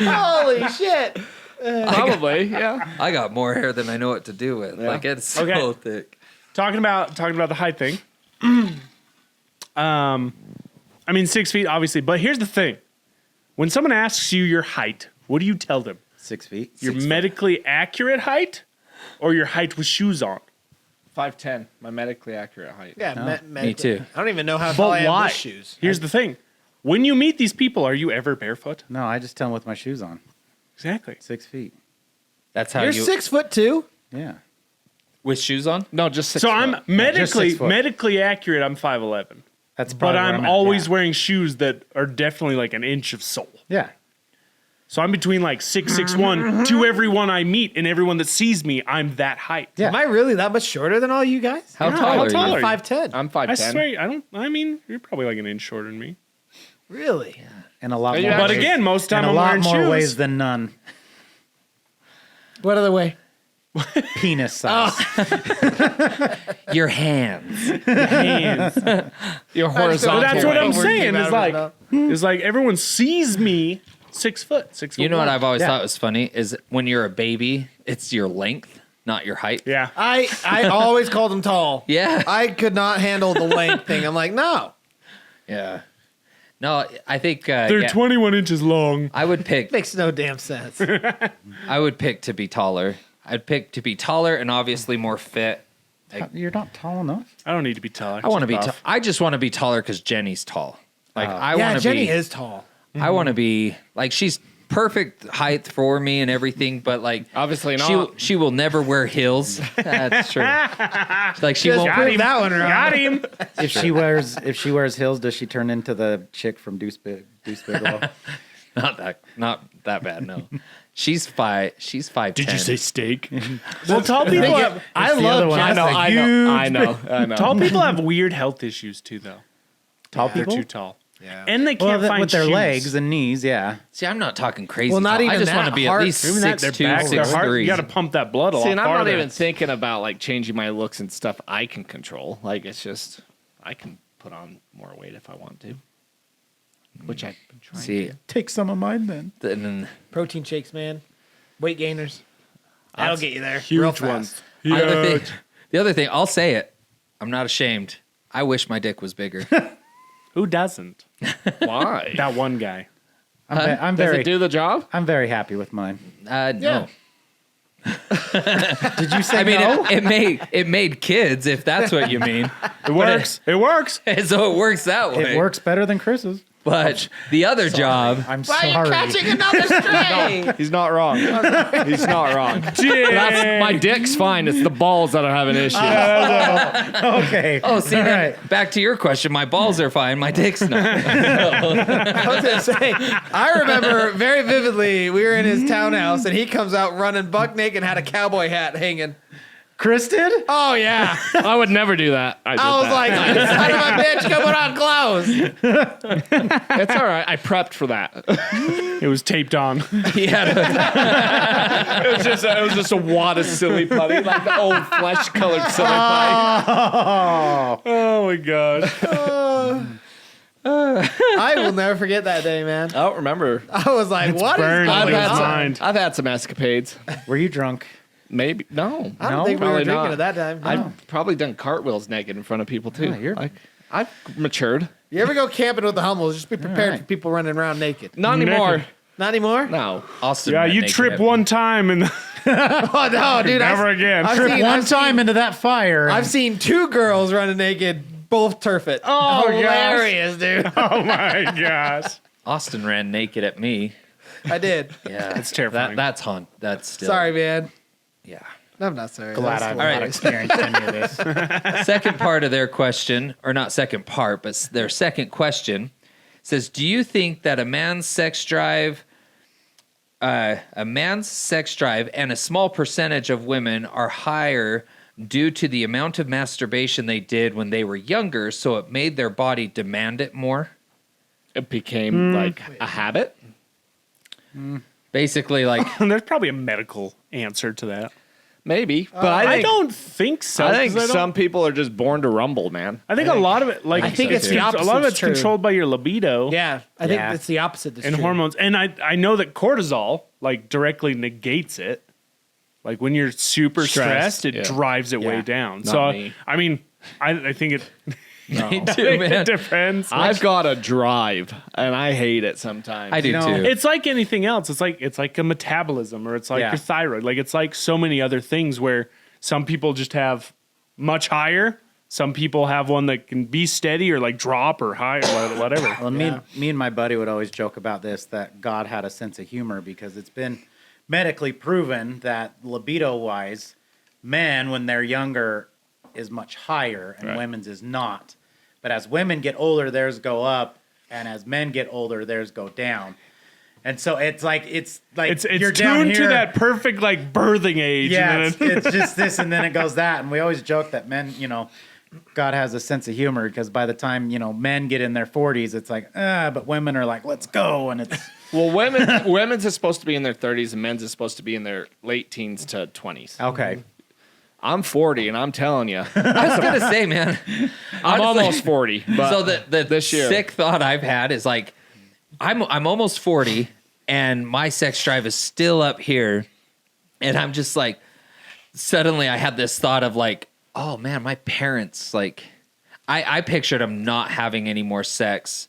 Holy shit. Probably, yeah. I got more hair than I know what to do with. Like it's so Okay. thick. Talking about the height thing. I mean 6 feet, obviously, but here's the thing: when someone asks you your height, what do you tell them? 6 feet. Your medically accurate height, or your height with shoes on? 5'10", my medically accurate height. Yeah, Me too. I don't even know how But tall I am why? with shoes. Here's the thing: when you meet these people, are you ever barefoot? No, I just tell them with my shoes on. Exactly. 6 feet. That's how You're you 6'2". Yeah. with shoes on. No, just 6 So foot. I'm just medically 6 foot. medically accurate. I'm 5'11", That's but probably where I'm at, always yeah. wearing shoes that are definitely like an inch of sole. Yeah. So I'm between like 6'1" to everyone I meet, and everyone that sees me, I'm that height. Yeah. Am I really that much shorter than all you guys? How Yeah, tall how are tall you? are you? I'm 5'10". I'm I 5'10". swear, I mean, you're probably like an inch shorter than me. Really? In a lot Are you more But ways. again, most time in a I'm lot wearing more shoes. ways than none. What other way? Penis size. Your hands. Hands. You're But horizontal. that's what I'm Word saying. came out Is of his like, mouth. is like everyone sees me 6 foot. 6 foot. You know what one. I've always Yeah. thought was funny is when you're a baby, it's your length, not your height. Yeah. I always called him tall. Yeah. I could not handle the length thing. I'm like, no. Yeah. No, I think They're yeah, 21 inches long. I would pick Makes no damn sense. to be taller. I'd pick to be taller and obviously more fit. You're not tall enough. I don't need to be taller. I want to be Just buff. I just want to be taller cuz Jenny's tall. Like I yeah, want to Jenny be is tall. I want to be like she's perfect height for me and everything, but like Obviously not. she will never wear heels. That's true. Like she Just won't. prove that one right. Got him. If she wears heels, does she turn into the chick from Deuce Bigelow? Not that bad. No, she's 5'10". Did you say steak? Well, tall people have I It's the other love one. Jessica. I know. tall people have weird health issues too, though. Tall They're people? too tall, Yeah. and they can't find with their shoes. legs and knees, yeah. See, I'm not talking crazy. Well, not tall. I even just that. want to be at Heart- least Even that, their 6'2", back, their heart. 6'3". You got to pump that blood a See, lot and I'm not farther. even thinking about like changing my looks and stuff I can control. Like it's just I can put on more weight if I want to. which I've been trying. See, Take some of mine then. then Protein shakes, man. Weight gainers. That'll get you there. Real Huge one. fast. the other thing, I'll say it. I'm not ashamed. I wish my dick was bigger. Who doesn't? Why? That one guy. I'm Does very it do the job? I'm very happy with mine. No. Did you say I mean, no? it made kids, if that's what you mean. It works. It works. So it works that way. It works better than Chris's. But the other job, I'm Why sorry. are you catching another stray? He's not wrong. He's not wrong. That's, my dick's fine. It's the balls that are having issues. Okay. oh, see, All then, right. back to your question. My balls are fine. My dick's not. I was gonna say, I remember very vividly. We were in his townhouse, and he comes out running buck naked, and had a cowboy hat hanging. Chris did? Oh yeah, I would never do that. I I was like, son of a bitch, come put on clothes. it's all right. I prepped for that. It was taped on. He had a, It was just a wad of silly putty, like the old flesh colored silly putty. Oh my gosh. I will never forget that day, man. I don't remember. I was like, what is burned going in his on? mind. I've had some escapades. Were you drunk? Maybe no. I don't No, think we were probably drinking not. at that time. I've probably done cartwheels naked in front of people too. Yeah, you're- Like, I've matured. You ever go camping with the Hummels? Just be prepared right. for people running around naked. Not anymore. Naked. Not anymore? No. Austin. Yeah, went you naked trip at me. one time and Oh no, dude! never again. I've Trip seen- one I've time into that fire. I've seen two girls running naked, both turf it. Oh, hilarious, dude! Oh my gosh. Austin ran naked at me. I did. Yeah, It's terrifying. That's hunt. That's still. Sorry, man. Yeah. I'm not sorry. glad That's I've hilarious. not experienced any of this. Second part of their question, or not second part, but their second question says, "Do you think that a man's sex drive and a small percentage of women are higher due to the amount of masturbation they did when they were younger, so it made their body demand it more?" It became like a habit. Basically, like, There's probably a medical answer to that. Maybe. But I don't think so. I think 'cause some people are just born to rumble, man. I think a lot of it, like I think it's the a lot of opposite's it's true. controlled by your libido Yeah, I think it's the opposite. That's and true. hormones. And I know that cortisol like directly negates it. Like when you're super stressed, it yeah. drives it way down. Not So me. I mean, I think it, me too, it man. depends. I've got a drive, and I hate it sometimes. I do know, too. It's like anything else. It's like a metabolism, or it's like Yeah. your thyroid. Like it's like so many other things where some people just have much higher. Some people have one that can be steady or like drop or high or whatever. Well, me and my buddy would always joke about this, that God had a sense of humor, because it's been medically proven that libido-wise, men, when they're younger, is much higher and women's is not. But as women get older, theirs go up, and as men get older, theirs go down. And so it's like It's you're down tuned to here. that perfect like birthing age. Yeah, and then it's just this, and then it goes that. And we always joke that men, God has a sense of humor, because by the time, men get in their 40s, it's like, but women are like, let's go. And it's, Well, women's is supposed to be in their 30s, and men's is supposed to be in their late teens to 20s. okay. I'm 40, and I'm telling you, I was gonna say, man. I'm honestly, almost 40. But So the this year, sick thought I've had is like, I'm almost 40, and my sex drive is still up here, and I'm just like, suddenly I had this thought of like, oh man, my parents, like, I pictured them not having any more sex,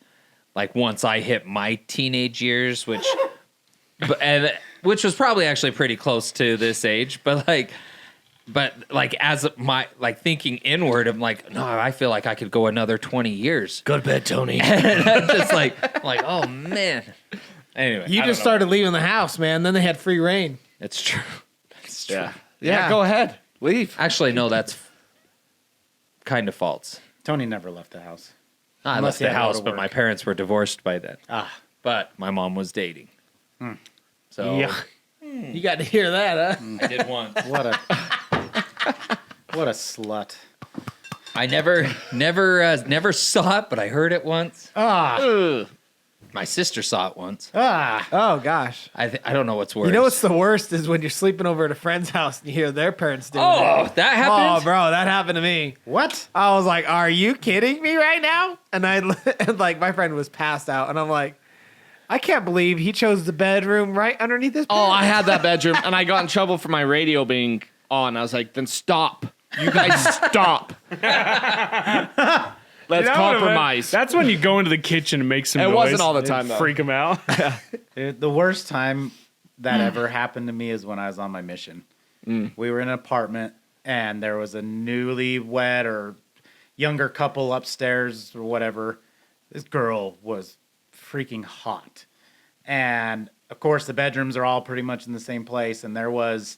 like once I hit my teenage years, which was probably actually pretty close to this age, but like as my like thinking inward, I'm like, no, I feel like I could go another 20 years. go to bed, Tony. And I'm just like, oh man. Anyway, You I just don't know. started leaving the house, man. Then they had free reign. It's true. It's true. Yeah. Yeah. Go ahead, leave. Actually, no, that's kind of false. Tony never left the house. I Unless left he the had to go house, to but work. my parents were divorced by then. Ah. But my mom was dating. So Yeah. You got to hear that, huh? I did once. What a slut. I never saw it, but I heard it once. Ah, Ugh. My sister saw it once. Oh gosh. I don't know what's worse. You know what's the worst is when you're sleeping over at a friend's house and you hear their parents doing it. Oh, that Oh, happened? bro, that happened to me. What? I was like, "Are you kidding me right now?" And and like my friend was passed out, and I'm like, "I can't believe he chose the bedroom right underneath his bed." Oh, I had that bedroom, and I got in trouble for my radio being on. I was like, then stop. You guys stop. Let's compromise. That's when you go into the kitchen and make some It noise. wasn't all the time, though. Freak them out. Dude, the worst time that ever happened to me is when I was on my mission. We were in an apartment, and there was a newlywed or younger couple upstairs or whatever. This girl was freaking hot. And, of course, the bedrooms are all pretty much in the same place. And there was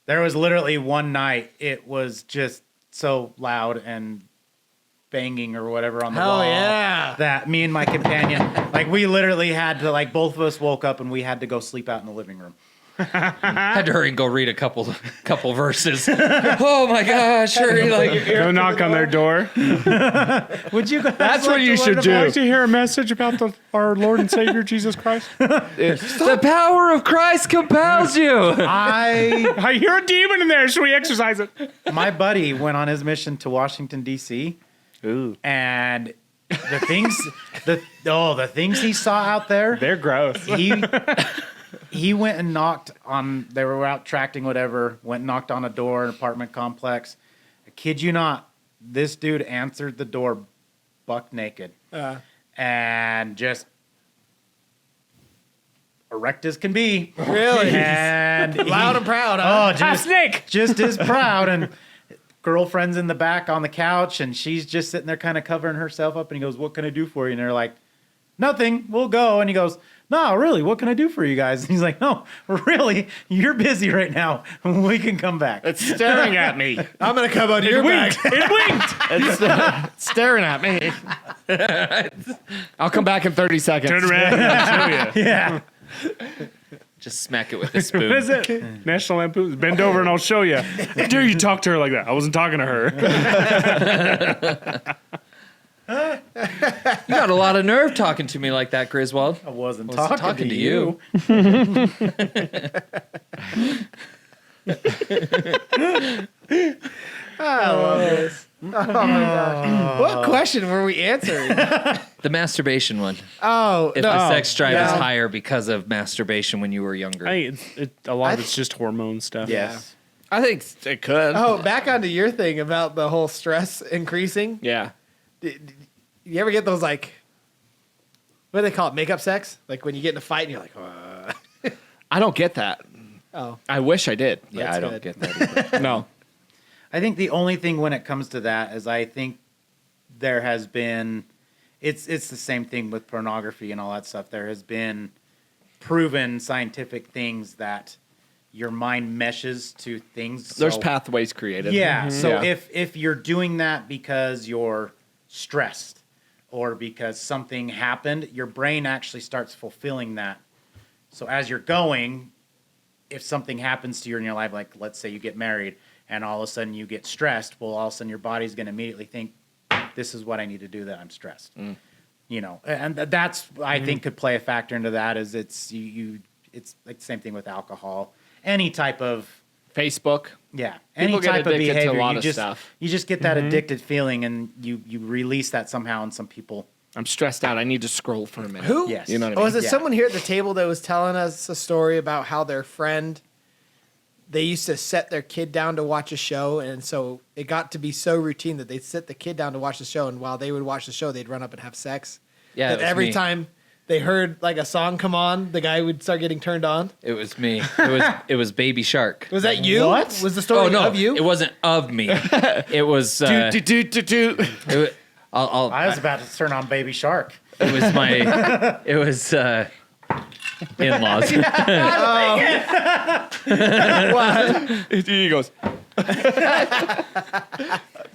literally one night, it was just so loud and banging or whatever on the Hell wall yeah. that me and my companion, like, we literally had to, like, both of us woke up and we had to go sleep out in the living room. Had to hurry and go read a couple verses. Oh my gosh, hurry! Like, Go knock on their door. Would you guys That's like what you to should learn do. about- Like to hear a message about our Lord and Savior Jesus Christ. the power of Christ compels you. I hear a demon in there. Should we exercise it? My buddy went on his mission to Washington, D.C. Ooh, and the things he saw out there, they're gross. he went and knocked on, they were out tracting whatever, went and knocked on a door in an apartment complex. I kid you not, this dude answered the door buck naked and just erect as can be. Really? And Loud and proud, huh? Oh, Snake. just as proud. And girlfriend's in the back on the couch, and she's just sitting there kind of covering herself up. And he goes, "What can I do for you?" And they're like, "Nothing. We'll go." And he goes, "No, really, what can I do for you guys?" And he's like, "No, really, you're busy right now. We can come back." It's staring at me. I'm gonna come on your back. It winked. It's staring at me. I'll come back in 30 seconds. Turn around and show you. Yeah. Just smack it with a spoon. What is it? National Lampoon's Bend over and I'll show you. How dare you talk to her like that? I wasn't talking to her. You got a lot of nerve talking to me like that, Griswold. I wasn't Wasn't talking to you. I love this. Oh my gosh. What question were we answering? The masturbation one. Oh, If no. the sex drive is Yeah. higher because of masturbation when you were younger. A lot of it's just hormone stuff. Yes. I think it could. Oh, back onto your thing about the whole stress increasing. Yeah. You ever get those like, what do they call it? Makeup sex? Like when you get in a fight and you're like, I don't get that. oh, I wish I did. Yeah, That's I don't good. get that either. No. I think the only thing when it comes to that is I think there has been, it's the same thing with pornography and all that stuff. There has been proven scientific things that your mind meshes to things. There's So- pathways created. Yeah. So Yeah. if you're doing that because you're stressed or because something happened, your brain actually starts fulfilling that. So as you're going, if something happens to you in your life, like let's say you get married and all of a sudden you get stressed, well, all of a sudden your body's going to immediately think, this is what I need to do that I'm stressed. You know, and that's, I think could play a factor into that is it's like the same thing with alcohol, any type of, Facebook. yeah, People any get type of addicted to a behavior, lot you of just stuff. you just get that addicted feeling, and you release that somehow. And some people, I'm stressed out. I need to scroll for a minute. who? Yes. You know what I Oh, mean? was it Yeah. someone here at the table that was telling us a story about how their friend, they used to set their kid down to watch a show, and so it got to be so routine that they'd sit the kid down to watch the show, and while they would watch the show, they'd run up and have sex. Yeah, that it was every me. time they heard like a song come on, the guy would start getting turned on. It was me. It was Baby Shark. Was that you? What? Was the story Oh no, of you? it wasn't of me. It was. Do. It was I was about to turn on Baby Shark. it was my. It was in-laws. He goes.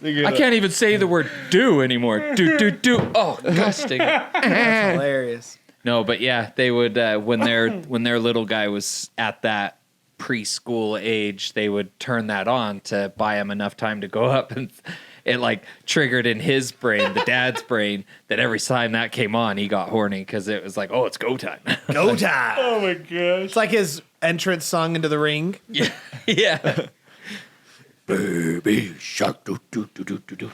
I can't even say the word "do" anymore. Do. Oh, gosh, dang it. That's hilarious. No, but yeah, they would when their little guy was at that preschool age, they would turn that on to buy him enough time to go up, and it like triggered in his brain, the dad's brain, that every time that came on, he got horny because it was like, oh, it's go time. Go time. Oh my gosh. It's like his entrance song into the ring. Yeah. Yeah. Baby shark. Do, do, do, do, do, do.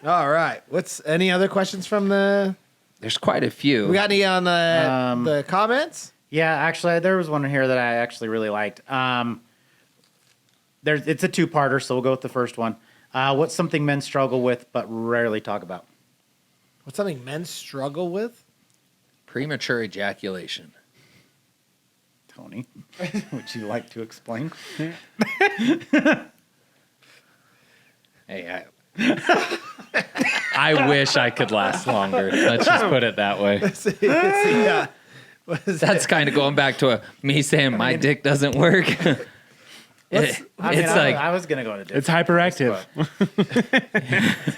All right. What's any other questions from the? There's quite a few. We got any on the comments? Yeah, actually, there was one here that I actually really liked. It's a two-parter, so we'll go with the first one. What's something men struggle with but rarely talk about? What's something men struggle with? Premature ejaculation. Tony, would you like to explain? Hey, I wish I could last longer. Let's just put it that way. Let's see, yeah. That's kind of going back to me saying my dick doesn't work. I was going to go into It's hyperactive.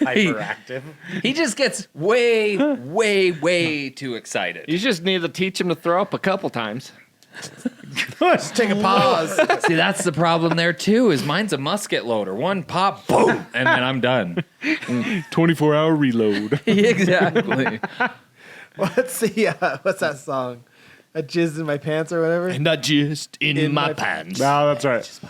hyperactive. He just gets way, way, way too excited. You just need to teach him to throw up a couple times. Just take a pause. See, that's the problem there too. Is mine's a musket loader. One pop, boom, and then I'm done. 24-hour reload. Exactly. What's that song? A jizz in my pants or whatever? Not just in my my pants. No, that's right.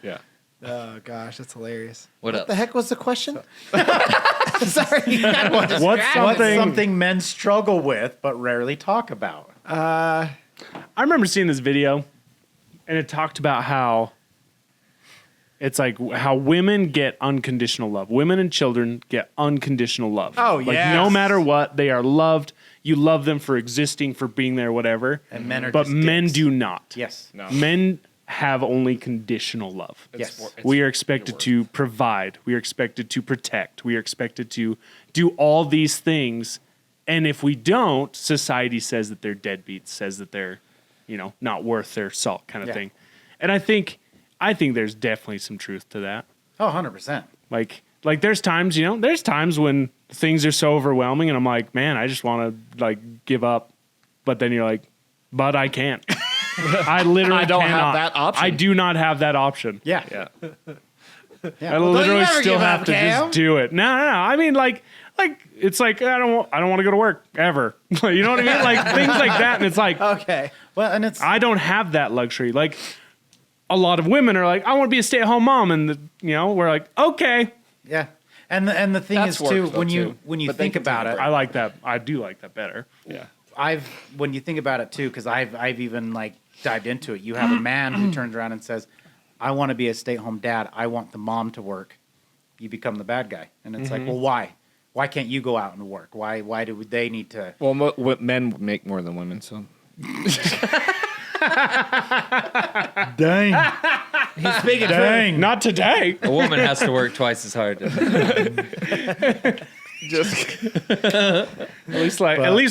Yeah. Oh gosh, that's hilarious. What The else? heck was the question? Sorry. What's Something men struggle with but rarely talk about? I remember seeing this video, and it talked about how it's like how women get unconditional love. Women and children get unconditional love. Oh, like yes. no matter what, they are loved. You love them for existing, for being there, whatever. And men are but just men dicks. do not. Yes. No. Men have only conditional love. Yes. We are expected to provide. We are expected to protect. We are expected to do all these things. And if we don't, society says that they're deadbeats, says that they're, not worth their salt kind of thing. And I think there's definitely some truth to that. Oh, 100%. Like there's times, there's times when things are so overwhelming and I'm like, man, I just want to give up. But then you're like, but I can't. I literally don't have cannot. that option. I do not have that option. Yeah. Yeah. I literally never still give have up, to Cam. just do it. No. I mean, like it's like I don't want to go to work ever. You know what I mean? Like things like that, and it's like Okay. Well, and it's I don't have that luxury. Like a lot of women are like, I want to be a stay-at-home mom, and we're like, okay, yeah. And the thing That's is too work, though, when you too. when you But they think can about take a it, I like that. I do like that better. Yeah. when you think about it too, because I've even dived into it. You have a man who turns around and says, "I want to be a stay-at-home dad. I want the mom to work." You become the bad guy, and it's like, well, why? Why can't you go out and work? Why do they need to? Well, men make more than women, so. Dang, He's speaking dang. Not today. A woman has to work twice as hard. Just. At least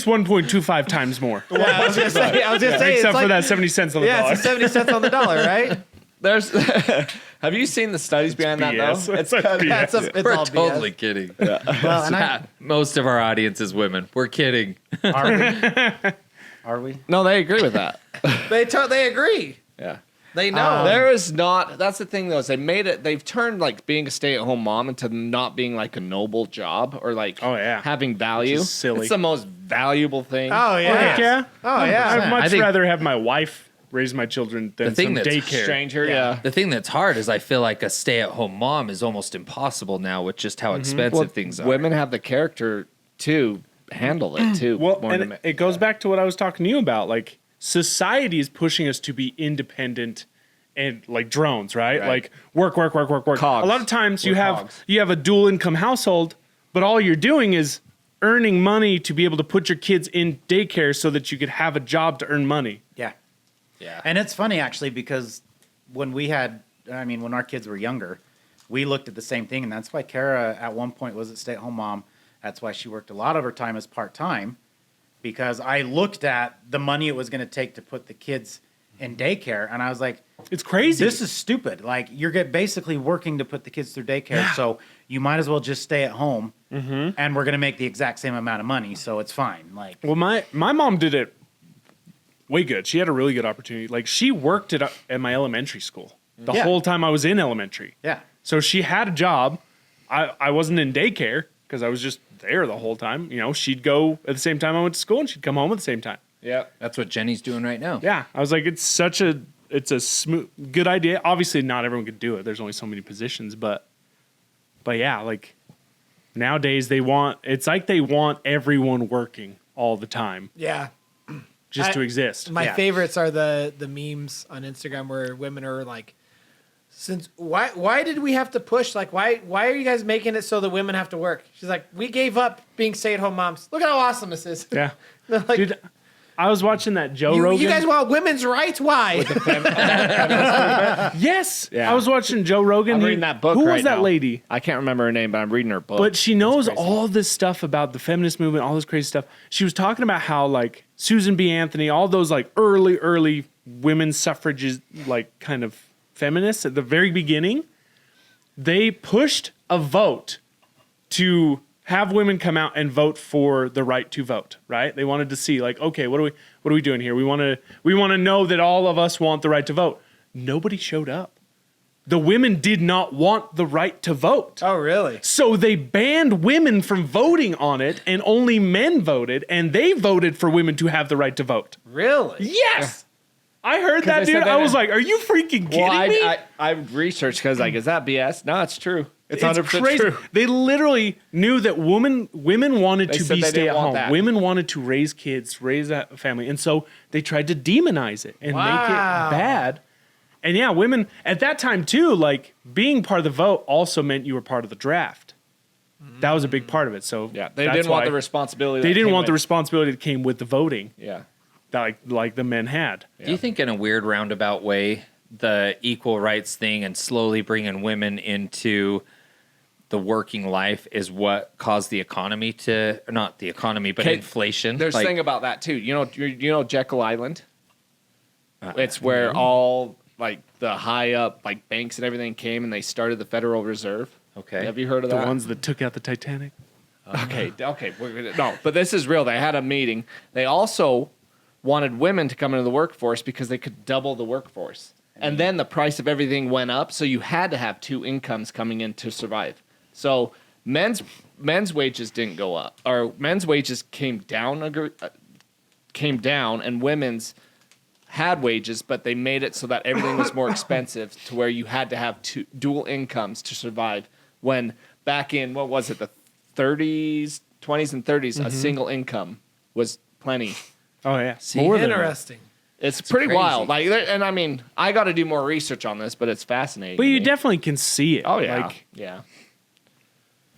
1.25 times more. Yeah, I was gonna say. It's Except like, for that 70 cents on the dollar. it's 70 cents on the dollar, right? There's. Have you seen the studies behind that, BS. though? It's BS. It's We're all totally BS. kidding. Well, and Most of our audience is women. We're kidding. are we? Are we? No, they agree with that. They agree. Yeah. They know. There is not. That's the thing, though. Is they've turned being a stay-at-home mom into not being a noble job or Oh, yeah. having value. Which is silly. It's the most valuable thing. Oh yeah. Heck yeah. Oh yeah. I'd much I think- rather have my wife raise my children than The thing some that's daycare. Stranger, yeah. The thing that's hard is I feel like a stay-at-home mom is almost impossible now with just how expensive things are. Women have the character to handle it too. Well, more and than men. it goes back to what I was talking to you about. Like society is pushing us to be independent and like drones, right? Right. Like work. Cogs. A lot of times We're you have cogs. a dual income household, but all you're doing is earning money to be able to put your kids in daycare so that you could have a job to earn money. Yeah. Yeah. And it's funny actually because when our kids were younger, we looked at the same thing, and that's why Kara at one point was a stay-at-home mom. That's why she worked a lot of her time as part-time, because I looked at the money it was going to take to put the kids in daycare, and I was like, It's crazy. this is stupid. Like, you're basically working to put the kids through daycare, so you might as well just stay at home, and we're going to make the exact same amount of money, so it's fine. Like, Well, my mom did it way good. She had a really good opportunity. Like she worked at my elementary school. the whole time I was in elementary. Yeah. So she had a job. I wasn't in daycare because I was just there the whole time. You know, she'd go at the same time I went to school and she'd come home at the same time. Yeah. That's what Jenny's doing right now. Yeah. I was like, it's a smooth, good idea. Obviously not everyone could do it. There's only so many positions, but yeah, like nowadays it's like they want everyone working all the time Yeah. just to exist. My favorites are the memes on Instagram where women are like, why did we have to push? Like, why are you guys making it so the women have to work? She's like, we gave up being stay-at-home moms. Look at how awesome this is. Yeah. Like, Dude, I was watching that Joe Rogan. you guys want women's rights? Why? Yes. Yeah. I was watching Joe Rogan. I'm reading that book Who right was that now. lady? I can't remember her name, but I'm reading her book. But she knows crazy. all this stuff about the feminist movement, all this crazy stuff. She was talking about how like Susan B. Anthony, all those like early women's suffrages, like kind of feminists at the very beginning, they pushed a vote to have women come out and vote for the right to vote, right? They wanted to see like, okay, what are we doing here? We want to know that all of us want the right to vote. Nobody showed up. The women did not want the right to vote. Oh, really? So they banned women from voting on it and only men voted, and they voted for women to have the right to vote. Really? Yes. I heard that, they dude. said I that- was like, are you freaking kidding Well, me? I researched because like, is that BS? No, it's true. It's 100% crazy. true. They literally knew that women wanted They to said be they stay didn't at want home. that. Women wanted to raise kids, raise a family. And so they tried to demonize it and make Wow. it bad. And yeah, women at that time too, like being part of the vote also meant you were part of the draft. That was a big part of it. So Yeah, they that's didn't want why the responsibility. They that didn't came want the with- responsibility that came with the voting Yeah. that like the men had. Do you think in a weird roundabout way, the equal rights thing and slowly bringing women into the working life is what caused the economy to, or not the economy, but Okay, inflation? There's a like, thing about that too. You know Jekyll Island? It's where all like the high up like banks and everything came and they started the Federal Reserve. Okay. Have you heard of The that? ones that took out the Titanic. Okay. No, but this is real. They had a meeting. They also wanted women to come into the workforce because they could double the workforce. And then the price of everything went up, so you had to have two incomes coming in to survive. So men's wages didn't go up, or men's wages came down, and women's had wages, but they made it so that everything was more expensive to where you had to have two dual incomes to survive. When back in what was it, the 30s, 20s, and 30s, a single income was plenty. Oh yeah. More than Interesting. It's pretty crazy. wild. Like, and I mean, I got to do more research on this, but it's fascinating. But to you me. definitely can see it. Oh yeah, Like, yeah.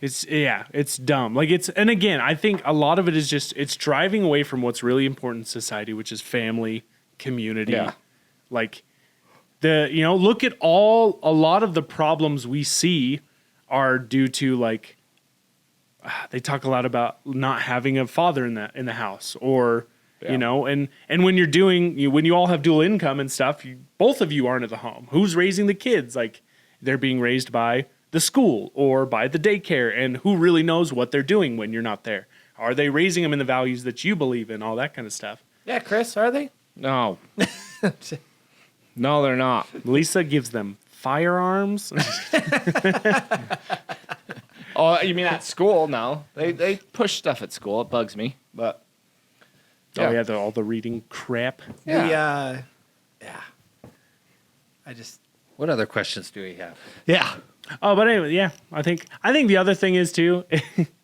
it's dumb. Like and again, I think a lot of it is just it's driving away from what's really important in society, which is family, community. Yeah. Like look at a lot of the problems we see are due to like they talk a lot about not having a father in the house, or Yeah. and when when you all have dual income and stuff, both of you aren't at the home. Who's raising the kids? Like they're being raised by the school or by the daycare, and who really knows what they're doing when you're not there? Are they raising them in the values that you believe in? All that kind of stuff. Yeah, Chris, are they? No, no, they're not. Lisa gives them firearms. Oh, you mean at school? No, they push stuff at school. It bugs me, but Oh yeah, all the reading crap. Yeah. I just. what other questions do we have? yeah. Oh, but anyway, yeah, I think the other thing is too.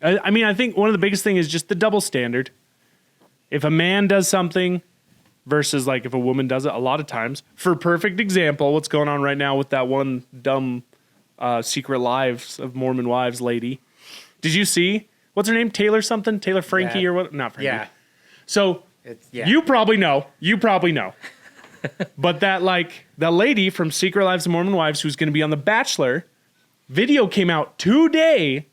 I think one of the biggest thing is just the double standard. If a man does something versus like if a woman does it, a lot of times, for perfect example, what's going on right now with that one dumb Secret Lives of Mormon Wives lady. Did you see what's her name? Taylor something? Taylor Frankie Yeah. or what? Not Frankie. Yeah. So Yeah. you probably know. But that lady from Secret Lives of Mormon Wives who's going to be on The Bachelor, video came out today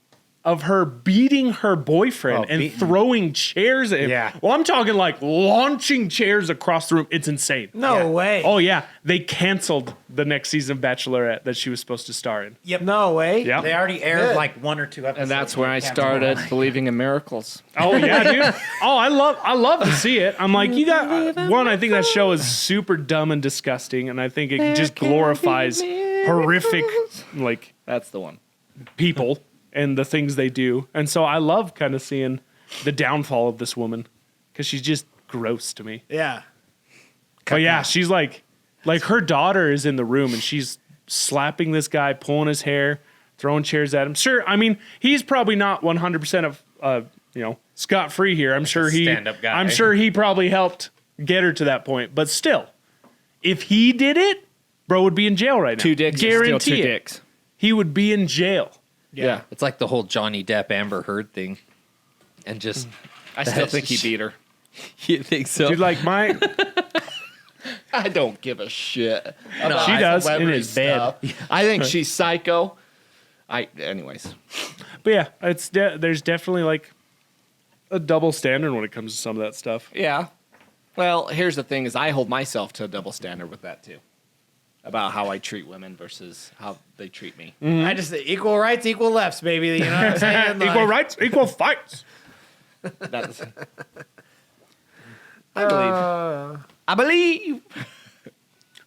of her beating her boyfriend and throwing chairs at him. Yeah. Well, I'm talking like launching chairs across the room. It's insane. No way. Oh yeah, they canceled the next season of Bachelorette that she was supposed to star in. Yep. No way. Yeah. They already aired Good. like 1 or 2 episodes. And that's where I Can't started remember. believing in miracles. Oh yeah, dude. Oh, I love to see it. I'm like, you got one. I think that show is super dumb and disgusting, and I think it just glorifies horrific like That's the one. people and the things they do. And so I love kind of seeing the downfall of this woman because she's just gross to me. Yeah. But yeah, she's like her daughter is in the room and she's slapping this guy, pulling his hair, throwing chairs at him. Sure, I mean, he's probably not 100% of scot free here. I'm sure stand-up guy. I'm sure he probably helped get her to that point. But still, if he did it, bro would be in jail right now. 2 dicks. Still Guarantee 2 it. dicks. He would be in jail. Yeah. It's like the whole Johnny Depp Amber Heard thing, and just I still think he beat her. you think so? Dude, like my I don't give a shit. No, she does in celebrity his bed. I think she's psycho. Anyways. But yeah, it's there's definitely like a double standard when it comes to some of that stuff. Yeah. Well, here's the thing: is I hold myself to a double standard with that too, about how I treat women versus how they treat me. I just equal rights, equal lefts, baby. You know what I'm saying? Like, Equal rights, equal fights. That's. I believe.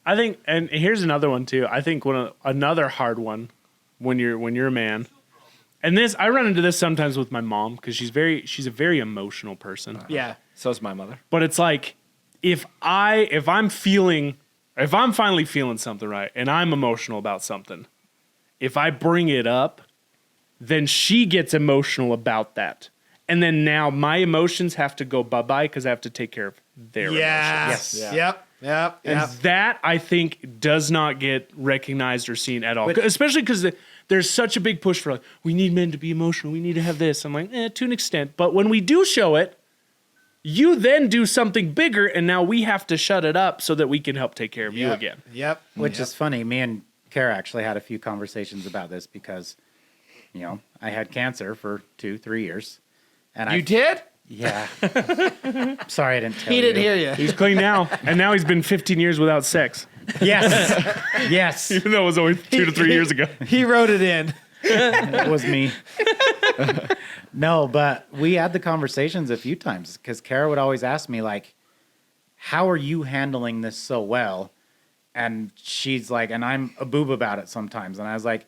I think, and here's another one too. I think another hard one when you're a man, and this I run into this sometimes with my mom because she's a very emotional person. Yeah. So's my mother. But it's like if I'm finally feeling something right and I'm emotional about something, if I bring it up, then she gets emotional about that. And then now my emotions have to go bye-bye because I have to take care of their emotions. Yes. Yeah. Yep. And that, I think, does not get recognized or seen at all. Especially because there's such a big push for, like, we need men to be emotional. We need to have this. I'm like, to an extent. But when we do show it, you then do something bigger, and now we have to shut it up so that we can help take care of you again. Yep. Which is funny. Me and Kara actually had a few conversations about this because, I had cancer for 2-3 years. And You did? Yeah. Sorry, I didn't tell He you. didn't hear you. He's clean now, and now he's been 15 years without sex, Yes. Yes. even though it was only 2 to 3 years ago. He wrote it in. It was me. No, but we had the conversations a few times because Kara would always ask me, like, how are you handling this so well? And she's like, and I'm a boob about it sometimes. And I was like,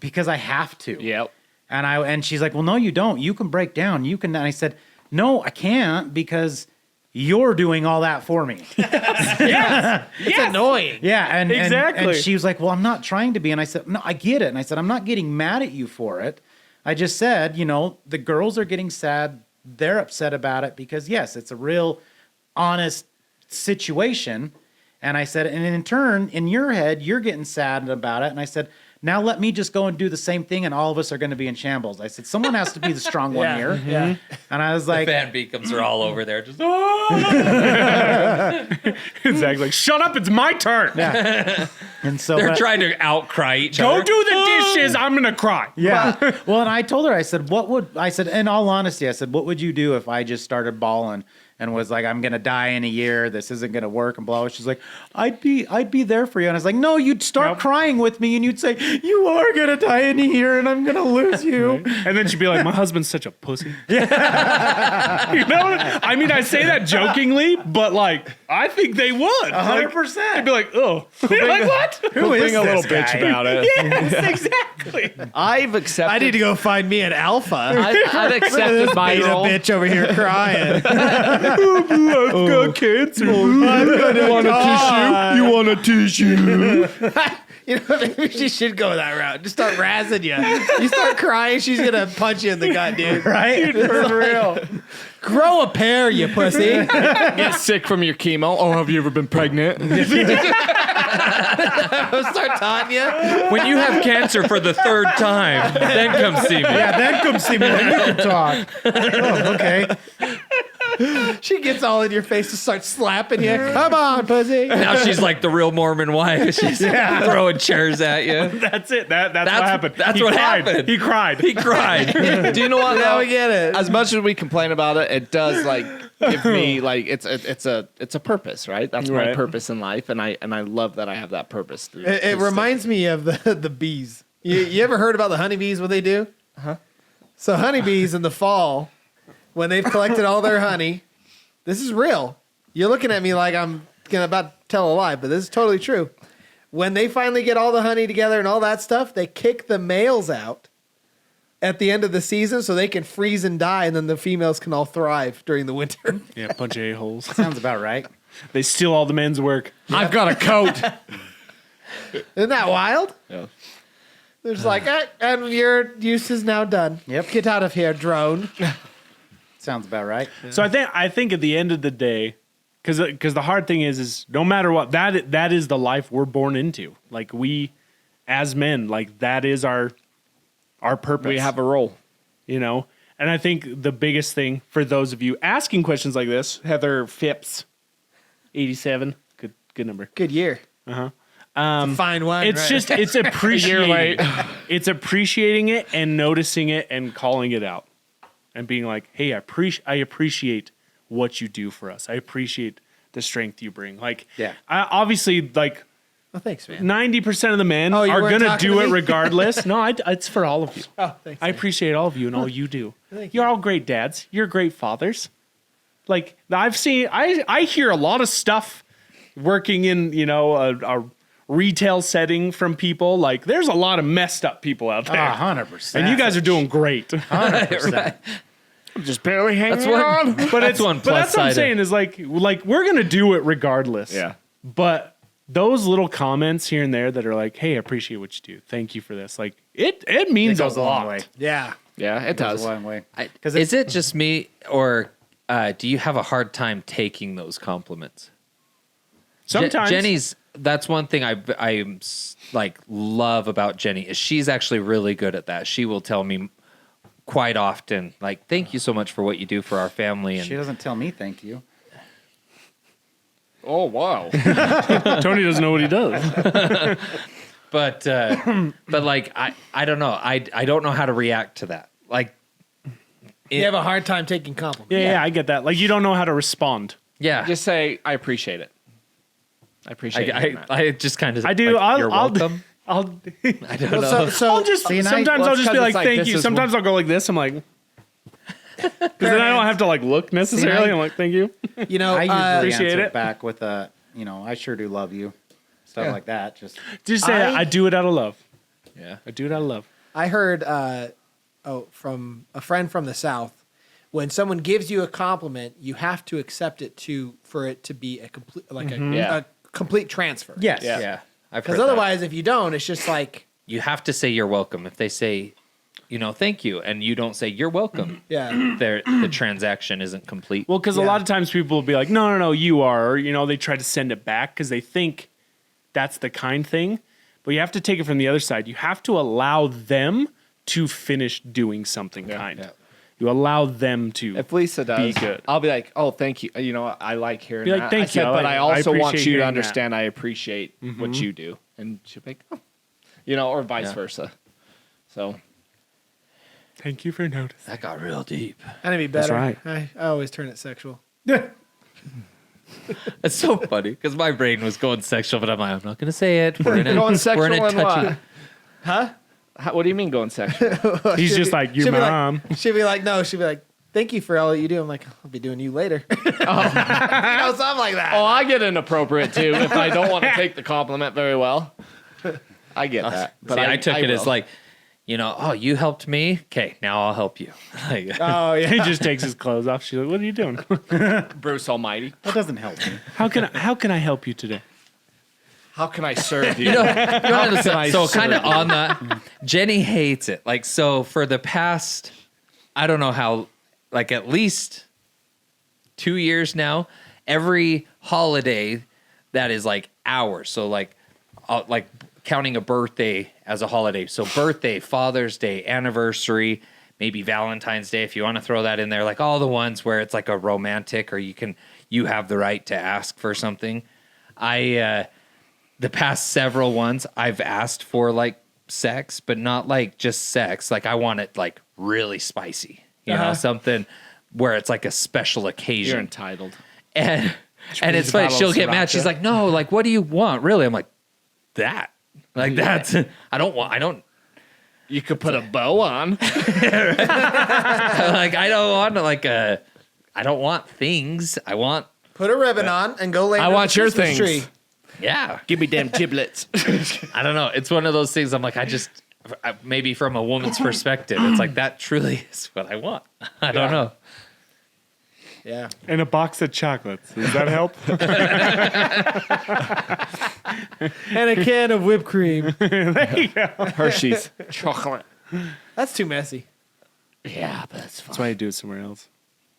because I have to. Yep. And she's like, well, no, you don't. You can break down. You can. And I said, no, I can't because you're doing all that for me. It's annoying. Yeah, and Exactly. And she was like, "Well, I'm not trying to be." And I said, "No, I get it." And I said, "I'm not getting mad at you for it. I just said, the girls are getting sad. They're upset about it because yes, it's a real honest situation." And I said, "And in turn, in your head, you're getting sad about it." And I said, "Now let me just go and do the same thing, and all of us are going to be in shambles." I said, "Someone has to be the strong one here." Yeah. And I was like, Fan beacons are all over there. Just Exactly. Like, shut up, it's my turn. yeah. And so they're but- trying to outcry each Go other. do the dishes. I'm going to cry. Yeah. Well, and I told her, I said, in all honesty, I said, what would you do if I just started bawling and was like, I'm going to die in a year. This isn't going to work and blah, blah. She's like, I'd be there for you. And I was like, no, you'd start Nope. crying with me and you'd say, you are going to die in a year and I'm going to lose you. And then she'd be like, my husband's such a pussy. I mean, I say that jokingly, but like, I think they would. 100%. I'd be like, oh. You're like, what? Who is Being a little this bitch guy? about it. Yes, exactly. I've accepted. I need to go find me an alpha. I've accepted my Beta role. bitch over here crying. I've got cancer. You want a tissue? You want a tissue? Maybe she should go that route. Just start razzing you. You start crying, she's gonna punch you in the gut, dude. Right? For real. Grow a pair, you pussy. Get sick from your chemo. Oh, have you ever been pregnant? Start taunting you. When you have cancer for the 3rd time, then come see me. Yeah, then come see me. Then we can talk. Oh, okay. She gets all in your face and starts slapping you. Come on, pussy. Now she's like the real Mormon wife. She's throwing chairs at you. That's it. That's what happened. That's He what cried. happened. He cried. He cried. Do you know what? Now though? we get it. As much as we complain about it, it does like give me like it's a purpose, right? That's my Right. purpose in life, and I love that I have that purpose. Through It through reminds me of the bees. You ever heard about the honeybees, what they do? Huh? So honeybees in the fall, when they've collected all their honey, this is real. You're looking at me like I'm about to tell a lie, but this is totally true. When they finally get all the honey together and all that stuff, they kick the males out at the end of the season so they can freeze and die, and then the females can all thrive during the winter. Yeah, bunch of a-holes. Sounds about right. They steal all the men's work. I've got a coat. Isn't that wild? Yeah. There's like, and your use is now done. Yep. Get out of here, drone. Sounds about right. So I think at the end of the day, because the hard thing is no matter what, that is the life we're born into. Like we, as men, like that is our purpose. We have a role. you know. And I think the biggest thing for those of you asking questions like this, Heather Phipps, 87, good number. Good year. Fine wine. It's right? just it's appreciating it's appreciating it and noticing it and calling it out and being like, hey, I appreciate what you do for us. I appreciate the strength you bring. Like, Yeah. Obviously, like Oh, thanks, man. 90% of the men Oh, you are weren't gonna talking do to it me? regardless. No, it's for all of you. Oh, thanks. I appreciate all of you and all you do. Thank You're all great dads. You're great fathers. Like I hear a lot of stuff working in, you know, a retail setting from people. Like there's a lot of messed up people out there. 100%. And you guys are doing great. 100%. I'm just barely hanging That's one. But That's one but that's plus what I'm side. saying is like we're gonna do it regardless. Yeah. But those little comments here and there that are like, hey, I appreciate what you do. Thank you for this. Like it means It goes a a long lot. way. Yeah. Yeah, it Goes does. a long way. Is it just me, or do you have a hard time taking those compliments? Sometimes Jenny's. That's one thing I like love about Jenny is she's actually really good at that. She will tell me quite often, like, "Thank you so much for what you do for our family." And She doesn't tell me thank you. Oh wow. Tony doesn't know what he does. but like I don't know. I don't know how to react to that. Like, You have a hard time taking compliments. Yeah, I get that. Like you don't know how to respond. yeah, Just say I appreciate it. I appreciate it. I just kind of I do. Like, You're I'll welcome. I'll I don't Well, know. so I'll just See, and I- sometimes well, I'll it's just be 'cause like it's like, thank this you. is Sometimes I'll go like this. I'm like, because then I don't have to like look necessarily. I'm like, thank you. you know, I usually appreciate answer it. it back with a, I sure do love you. Stuff Yeah. like that. Just Just say I do it out of love. Yeah. I do it out of love. I heard from a friend from the South, when someone gives you a compliment, you have to accept it for it to be a complete Yeah. a complete transfer. yes. Yeah. Yeah. I've Because heard that. otherwise, if you don't, it's just like You have to say you're welcome. If they say, thank you, and you don't say you're welcome, yeah. the transaction isn't complete. Well, because a Yeah. lot of times people will be like, no, you are. Or, they try to send it back because they think that's the kind thing. But you have to take it from the other side. You have to allow them to finish doing something kind. Yeah. You allow them to. If Lisa does, Be good. I'll be like, "Oh, thank you. I like hearing Be like, that." "Thank I said, you. but I I also want appreciate you to hearing understand I appreciate what you do," and she'll be like, "Oh," or vice Yeah. versa. So Thank you for noticing. That got real deep. I need to be That's better. right. I always turn it sexual. It's so funny because my brain was going sexual, but I'm like, I'm not going to say it. We're in a, going sexual we're in a and touchy. what? Huh? What do you mean going sexual? He's just like, your she'll be mom. She'd be like, no. She'd be like, thank you for all that you do. I'm like, I'll be doing you later. Something like that. Oh, I get inappropriate too if I don't want to take the compliment very well. I get that, but See, I took it as will. like, oh, you helped me. Okay, now I'll help you. Like, Oh yeah. He just takes his clothes off. She's like, what are you doing? Bruce Almighty. That doesn't help me. How can I help you today? How can I serve you? so serve kind of you? on that, Jenny hates it. Like, so for the past, I don't know how, like at least 2 years now, every holiday that is like ours. So like counting a birthday as a holiday. So birthday, Father's Day, anniversary, maybe Valentine's Day, if you want to throw that in there, like all the ones where it's like a romantic or you have the right to ask for something. The past several ones I've asked for like sex, but not like just sex. Like I want it like really spicy, you know, something where it's like a special occasion. You're entitled. And it's funny, she'll get mad. She's like, no, like, what do you want? Really? I'm like, that. Like, that's, You could put a bow on. like, I don't want like I don't want things. I want, Put a ribbon on and go lay I under want the your Christmas things. tree. yeah. Give me damn giblets. I don't know. It's one of those things I'm like, maybe from a woman's perspective, it's like, that truly is what I want. I don't know. Yeah. And a box of chocolates. Does that help? And a can of whipped cream. Hershey's chocolate. That's too messy. Yeah, but that's That's fine. why you do it somewhere else.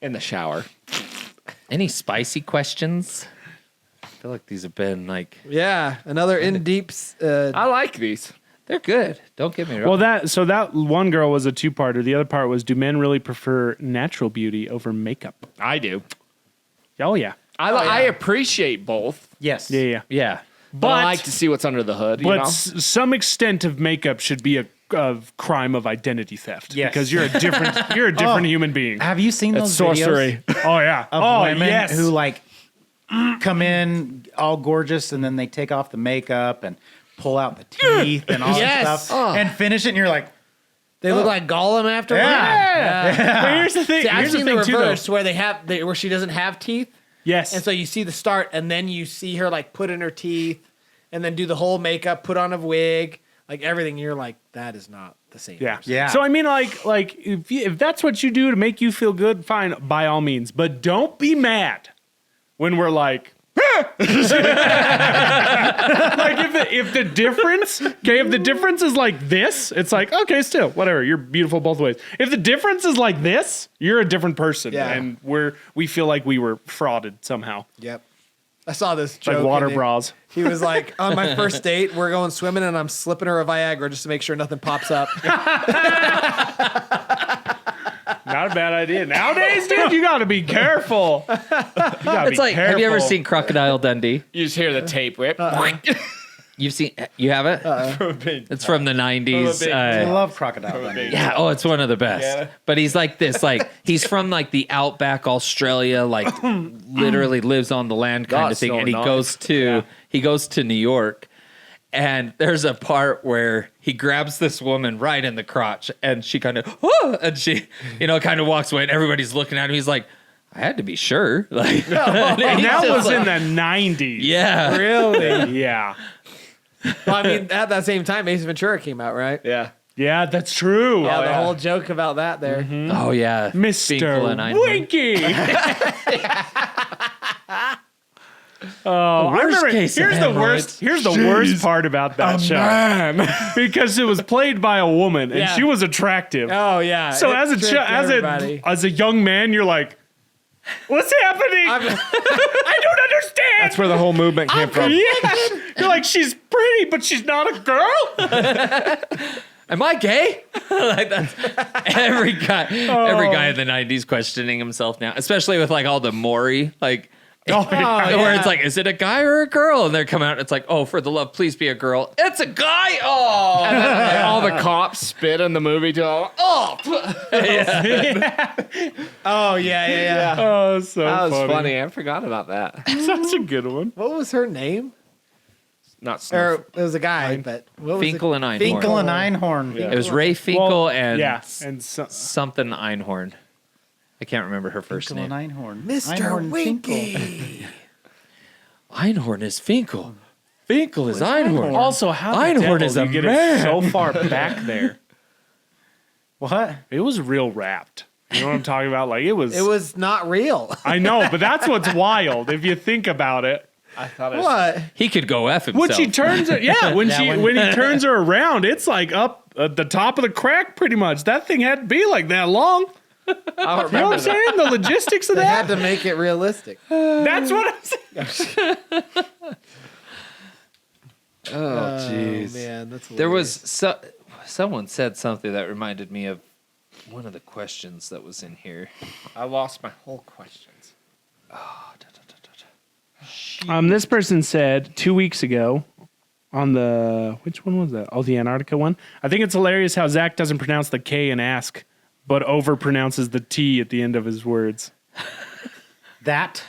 In the shower. Any spicy questions? I feel like these have been like, Yeah. Another in deep. I like these. they're good. Don't get me wrong. Well, that one girl was a two-parter. The other part was, do men really prefer natural beauty over makeup? I do. Oh, yeah. I appreciate both, Yes. Yeah. yeah. but I like to see what's under the hood. You But know? some extent of makeup should be a crime of identity theft. Yes. Because you're a different human being. Have you seen those It's sorcery. videos Oh, yeah. of women yes. who like come in all gorgeous and then they take off the makeup and pull out the teeth and all Yes. that stuff and finish it and you're like, They look like Gollum after. Yeah. But here's the thing. See, I've Here's the seen the thing, too, though. reverse where where she doesn't have teeth, Yes. and so you see the start, and then you see her like put in her teeth, and then do the whole makeup, put on a wig, like everything. And you're like, that is not the same. Yeah. person. Yeah. So I mean, like if that's what you do to make you feel good, fine, by all means. But don't be mad when we're like, like if the difference is like this, it's like, okay, still whatever. You're beautiful both ways. If the difference is like this, you're a different person, Yeah. and we feel like we were frauded somehow, Yep. I saw this joke. like water and bras. He was like, on my first date, we're going swimming, and I'm slipping her a Viagra just to make sure nothing pops up. Not a bad idea. Nowadays, dude, you got to be careful. You gotta It's be like, have you ever careful. seen Crocodile Dundee? You just hear the tape rip. You have it? It's from the 90s. I love Crocodile Dundee. Yeah, oh, it's one of the best. Yeah. But he's like this, like he's from like the outback Australia, like literally lives on the land kind of That's thing. so And nice. he goes to New York, and there's a part where he grabs this woman right in the crotch, and she kind of and she, kind of walks away, and everybody's looking at him. He's like, I had to be sure. Like, And that was in the 90s. yeah. Really? Yeah. Well, I mean, at that same time, Ace Ventura came out, right? Yeah. Yeah, that's true. Yeah, the yeah. whole joke about that there. Oh yeah, Finkel and Mr. Einhorn. Winky. Oh, I worst remember. case of hemorrhoids. Here's the worst part about that show, because it was played by a woman and Yeah. she was attractive. Oh yeah. So It as a tricked everybody. as a young man, you're like, what's happening? I don't understand. That's where the whole movement came from. Yeah. You're like, she's pretty, but she's not a girl. Am I gay? Like that's every guy in the 90s questioning himself now, especially with like all the Maury, like where it's like, is it a guy or a girl? And they're coming out, and it's like, oh, for the love, please be a girl. It's a guy. Oh, And all the cops spit in the movie too. Oh, Oh yeah. Oh, so that was funny. I forgot about that. Such a good one. What was her name? Not Snuff. Or it was a guy, but what was Finkel it? and Einhorn. Finkel and Einhorn. It was Ray Finkel Well, and yeah, and so, something Einhorn. I can't remember her first Finkel name. and Einhorn. Mr. Einhorn Finkel. Winky. Einhorn is Finkel. Finkel is Einhorn. also, how the Einhorn devil is do a you get man. it so far back there? What? It was real wrapped. You know what I'm talking about? Like it was. It was not real. I know, but that's what's wild if you think about it. I thought it was. What? He could go F himself. When she turns it, when he turns her around, it's like up at the top of the crack, pretty much. That thing had to be like that long. I don't You know remember what I'm saying? The logistics of They had that. to make it realistic. That's what I'm saying. Oh, jeez. Oh man, that's There was someone said something that reminded me of one of the questions that was in here. I lost my whole questions. This person said 2 weeks ago on the, which one was that? Oh, the Antarctica one. I think it's hilarious how Zach doesn't pronounce the K in ask, but overpronounces the T at the end of his words. That.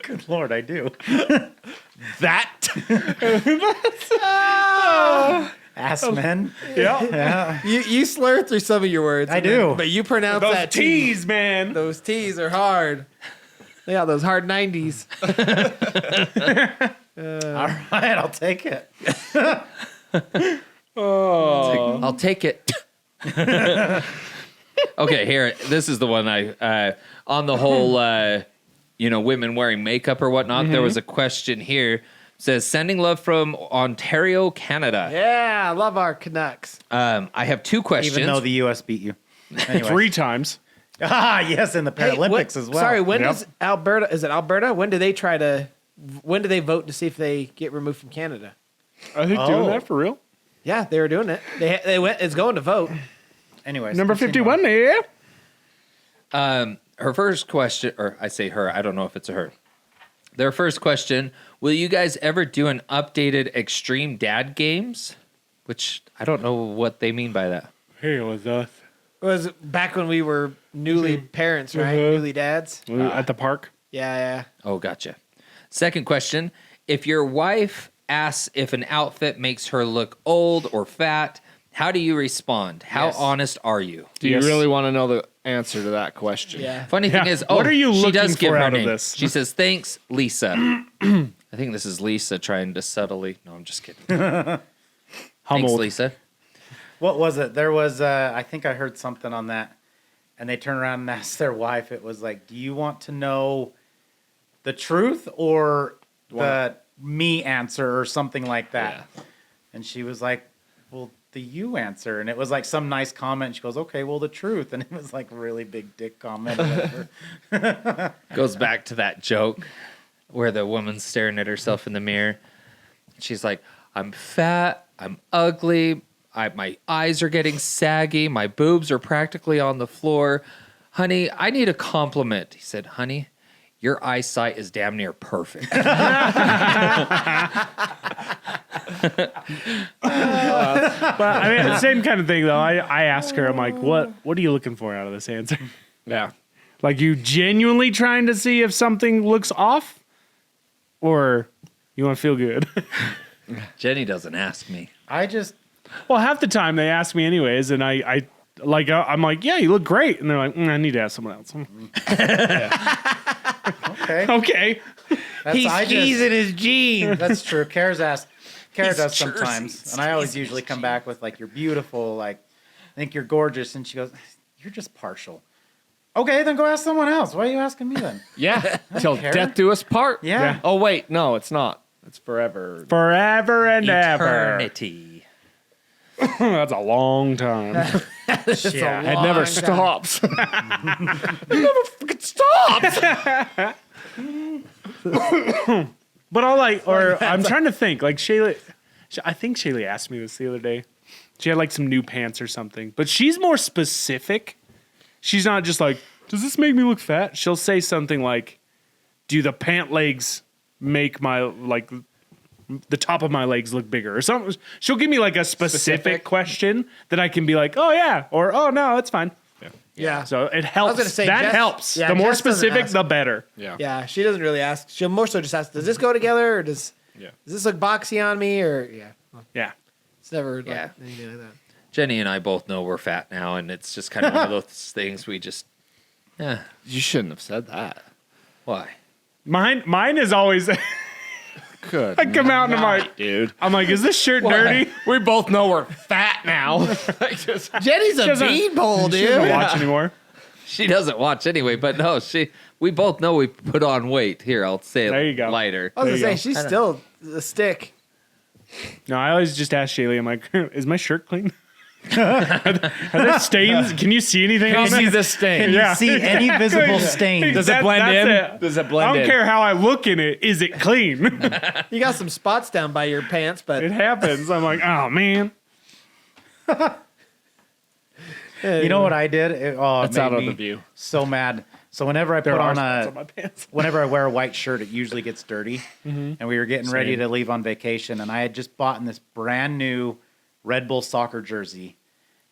Good Lord, I do. That. Ass men. Yeah. You slur through some of your words. I do. But you pronounce Those that T. T's, man. Those T's are hard. Yeah, those hard 90s. All right, I'll take it. I'll take it. Okay, here. This is the one I on the whole. Women wearing makeup or whatnot. There was a question here. It says sending love from Ontario, Canada. Yeah, I love our Canucks. I have two questions. Even though the U.S. beat you. Anyway. 3 times. Yes, in the Paralympics as well. Sorry, when Yep. does Alberta? Is it Alberta? When do they When do they vote to see if they get removed from Canada? Are they doing that for real? Yeah, they were doing it. They went. It's going to vote. Anyways, Number continue 51, yeah. Her first question, or I say her, I don't know if it's a her. Their first question, will you guys ever do an updated Extreme Dad Games? Which I don't know what they mean by that. Hey, with us. It was back when we were newly parents, right? Newly dads. At the park. Yeah. Oh, gotcha. Second question, if your wife asks if an outfit makes her look old or fat, how do you respond? How honest are you? Do you really want to know the answer to that question? Yeah. Funny thing Yeah. is, What are you she looking does give for her out of name. this? She says, thanks, Lisa. I think this is Lisa trying to subtly. No, I'm just kidding. Thanks, Humbled. Lisa. What was it? There was, I think I heard something on that. And they turned around and asked their wife, it was like, do you want to know the truth or the me answer or something like that? Yeah. And she was like, well, the you answer. And it was like some nice comment. She goes, okay, well, the truth. And it was like really big dick comment or whatever. Goes back to that joke where the woman's staring at herself in the mirror. She's like, I'm fat, I'm ugly, my eyes are getting saggy, my boobs are practically on the floor. Honey, I need a compliment. He said, honey, your eyesight is damn near perfect. But I mean, the same kind of thing, though. I ask her, I'm like, what are you looking for out of this answer? Yeah. Like, you genuinely trying to see if something looks off? Or you want to feel good? Jenny doesn't ask me. Well, half the time they ask me anyways, and I'm like, yeah, you look great. And they're like, I need to ask someone else. Okay. Okay. He's in his jeans. That's true. Kara does jerseys. sometimes. And I always usually come back with like, you're beautiful. Like, I think you're gorgeous. And she goes, you're just partial. Okay, then go ask someone else. Why are you asking me then? Yeah. Till care. death do us part. Yeah. Oh, wait. No, it's not. It's forever. Forever and Eternity. That's a long time. Yeah. It never stops. It never fucking stops. But I'm trying to think. Like Shayla, I think Shayla asked me this the other day. She had like some new pants or something, but she's more specific. She's not just like, does this make me look fat? She'll say something like, do the pant legs make my, like, the top of my legs look bigger or something? She'll give me like a specific question that I can be like, oh yeah, or oh no, it's fine. Yeah. So it helps. gonna say, that Jess- helps. yeah, The more Jess doesn't specific, ask. the better. Yeah, she doesn't really ask. She'll more so just ask, does this go together or does this look boxy on me or Yeah. It's never like Yeah. anything like that. Jenny and I both know we're fat now, and it's just kind of one of those things we just, You shouldn't have said that. why? Mine is always. Good. I come out and dude. I'm like, is this shirt dirty? We both know we're fat now. Jenny's a doesn't- beanpole, She doesn't dude. watch anymore. She doesn't watch anyway, but no, we both know we put on weight. Here, I'll say There you it go. lighter. I was There gonna you say go. she's still a stick. No, I always just ask Shaylee, I'm like, is my shirt clean? Are there stains? Can you see anything Can on you see there? the stain? You see any visible stains? Does it blend in? It. Does it I blend don't in? care how I look in it. Is it clean? You got some spots down by your pants, but It happens. I'm like, oh man. You know what I did? It That's made out of me the view. so mad. So whenever I There put are on spots on my pants. whenever I wear a white shirt, it usually gets dirty. And we were getting ready Same. to leave on vacation, and I had just bought this brand new Red Bull soccer jersey,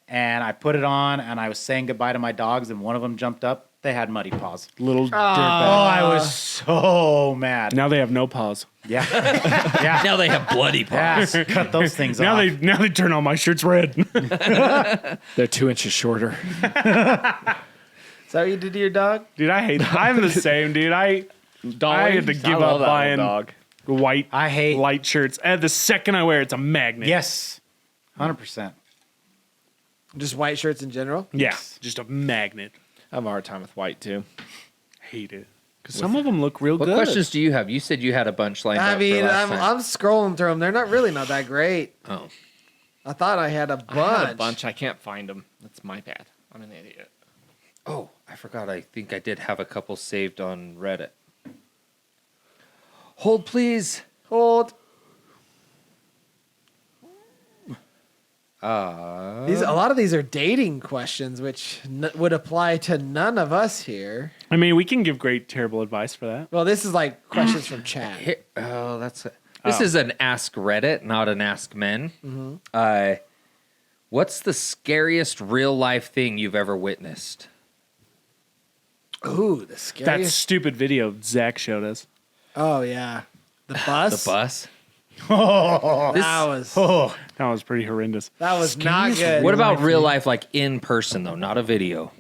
and I put it on, and I was saying goodbye to my dogs, and one of them jumped up. They had muddy paws. Little Oh, dirtbag. I was so mad. Now they have no paws. Yeah, yeah, Now they have bloody yeah. paws. Cut those things Now off. they turn all my shirts red. They're 2 inches shorter. is that what you did to your dog? Dude, I hate. I'm the same, dude. I had to give up buying dog. white I hate. light shirts. And the second I wear it, it's a magnet. Yes, 100%. Just white shirts in general? Yeah, just a magnet. I have a hard time with white too. Hate it. Because some of them look real What good. questions do you have? You said you had a bunch lined I up mean, for last time. I'm scrolling through them. They're not that great. Oh. I thought I had a bunch. I had a bunch. I can't find them. That's my bad. I'm an idiot. Oh, I forgot. I think I did have a couple saved on Reddit. Hold, please. Hold. Uh, A lot of these are dating questions, which would apply to none of us here. I mean, we can give great, terrible advice for that. Well, this is like questions from chat. Here, this is an Ask Reddit, not an Ask Men. What's the scariest real life thing you've ever witnessed? Ooh, the That scariest. stupid video Zach showed us. Oh yeah, the bus. The bus? That was Oh, That was pretty horrendous. not good. What about real life, like in person though, not a video?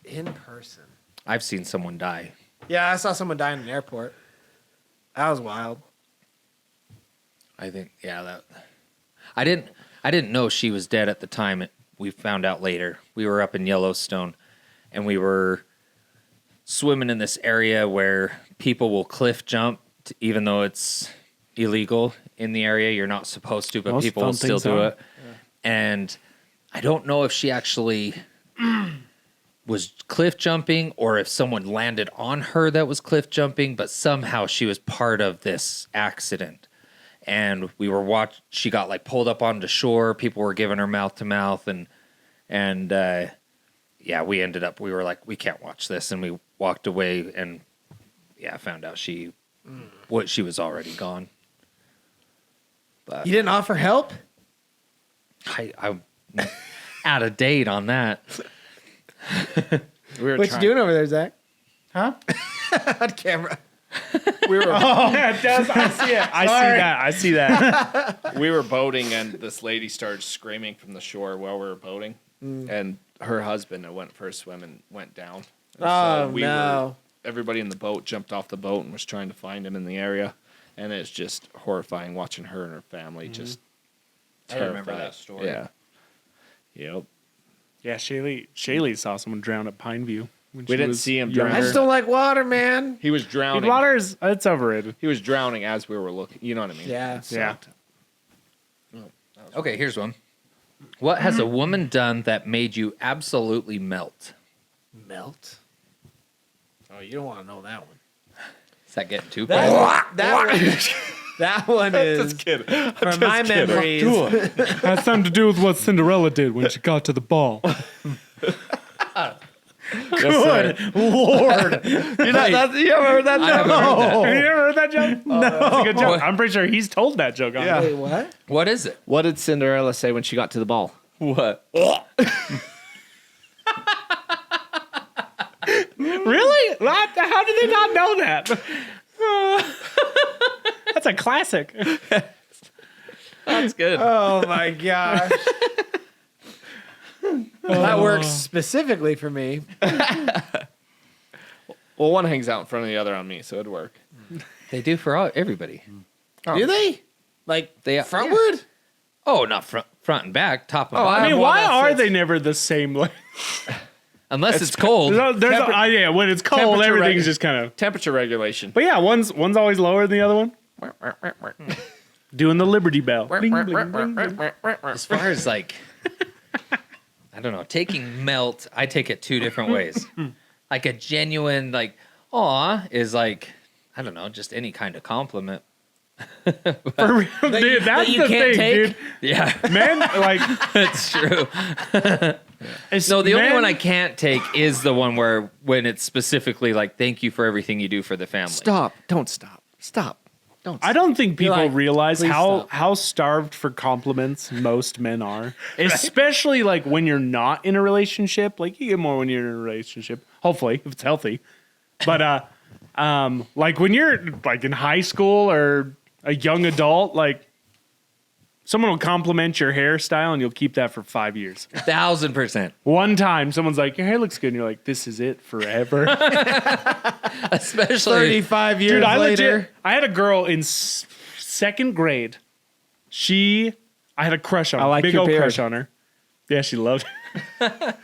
in person? I've seen someone die. Yeah, I saw someone die in an airport. That was wild. I think, yeah, that. I didn't know she was dead at the time. We found out later. We were up in Yellowstone, and we were swimming in this area where people will cliff jump, even though it's illegal in the area. You're not supposed to, but Most people fun will still things do are. it. And I don't know if she actually was cliff jumping or if someone landed on her that was cliff jumping, but somehow she was part of this accident. And we were she got like pulled up onto shore. People were giving her mouth to mouth, and yeah, we were like, we can't watch this, and we walked away, and yeah, found out she was already gone. But You didn't offer help? I'm out of date on that. We were What you doing over there, Zach? huh? On camera. We were Yeah, it does. I see it. I see that. we were boating, and this lady started screaming from the shore while we were boating, and her husband that went for a swim and went down. And Oh, no. Everybody in the boat jumped off the boat and was trying to find him in the area, and it's just horrifying watching her and her family just. I remember terrified. that story. Yeah. Yep. Yeah, Shaylee saw someone drown at Pineview. When We she didn't was see him younger. drown. I just don't like water, man. He was drowning. Dude, water's it's overrated. He was drowning as we were looking. You know what I mean? Yeah. It Yeah. sucked. Okay, here's one. What has a woman done that made you absolutely melt? Melt? Oh, you don't want to know that one. Is that getting too bad? That one is, kidding. from my memories, Has something to do with what Cinderella did when she got to the ball. Good Lord. You ever heard that I haven't heard that. Have you ever heard that joke? No. That's a good joke. I'm pretty sure he's told that joke. On wait, what? What is it? What did Cinderella say when she got to the ball? What? Really? How did they not know that? That's a classic. That's good. Oh my gosh. That works specifically for me. Well, one hangs out in front of the other on me, so it'd work. They do for everybody. Do they? Like They frontward? Oh, not front and back, top and Oh, bottom. I mean, one why that are fits. they never the same? Like, Unless it's cold. yeah, when it's cold, temperature everything's regu- just kind of. Temperature regulation. But yeah, one's always lower than the other one. Doing the Liberty Bell. Bling, bling, bling, bling. As far as like don't know, taking melt, I take it two different ways. Like a genuine, like, aw, is like, I don't know, just any kind of compliment. For real, dude, that's you the can't thing, take? dude. Yeah, Men, like, that's true. it's No, the only men- one I can't take is the one where when it's specifically like, thank you for everything you do for the family. Stop. Don't stop. Stop. Don't stop. I don't think people like, realize "Please stop." how starved for compliments most men are, especially like when you're not in a relationship. Like you get more when you're in a relationship, hopefully if it's healthy. But like when you're like in high school or a young adult, like someone will compliment your hairstyle and you'll keep that for 5 years. 1,000%. One time, someone's like, "Your hair looks good," and you're like, "This is it forever." Especially 35 years Dude, I later. I had a girl in second grade. I had a crush on her. I like Big your old beard. crush on her. Yeah, she loved it.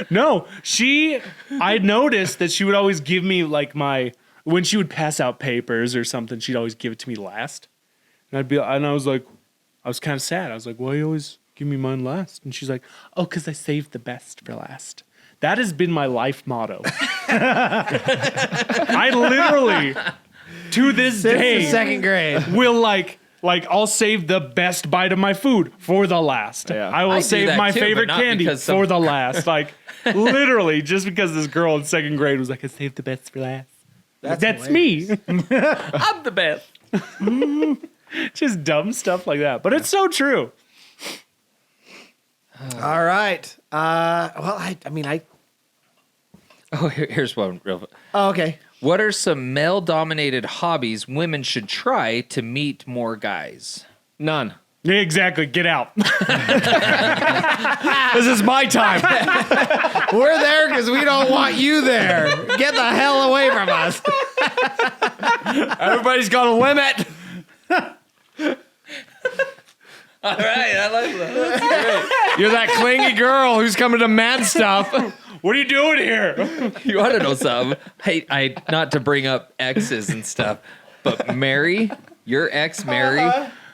No, I noticed that she would always give me like when she would pass out papers or something, she'd always give it to me last. And I was like, I was kind of sad. I was like, "Why you always give me mine last?" And she's like, "Oh, because I saved the best for last." That has been my life motto. I literally, to this Since day, the second grade. will like I'll save the best bite of my food for the last. Yeah. I will I do save that my too, but favorite not candy because for the last. Like literally, just because this girl in second grade was like, "I saved the best for last." That's me. I'm the best. Just dumb stuff like that, but it's so true. All right. Well, I mean, Oh, here's one real. oh, okay. What are some male-dominated hobbies women should try to meet more guys? None. Yeah, exactly. Get out. This is my time. We're there because we don't want you there. Get the hell away from us. Everybody's got a limit. All right, I like that. You're that clingy girl who's coming to man stuff. What are you doing here? You want to know something? Hey, I not to bring up exes and stuff, but Mary, your ex Mary,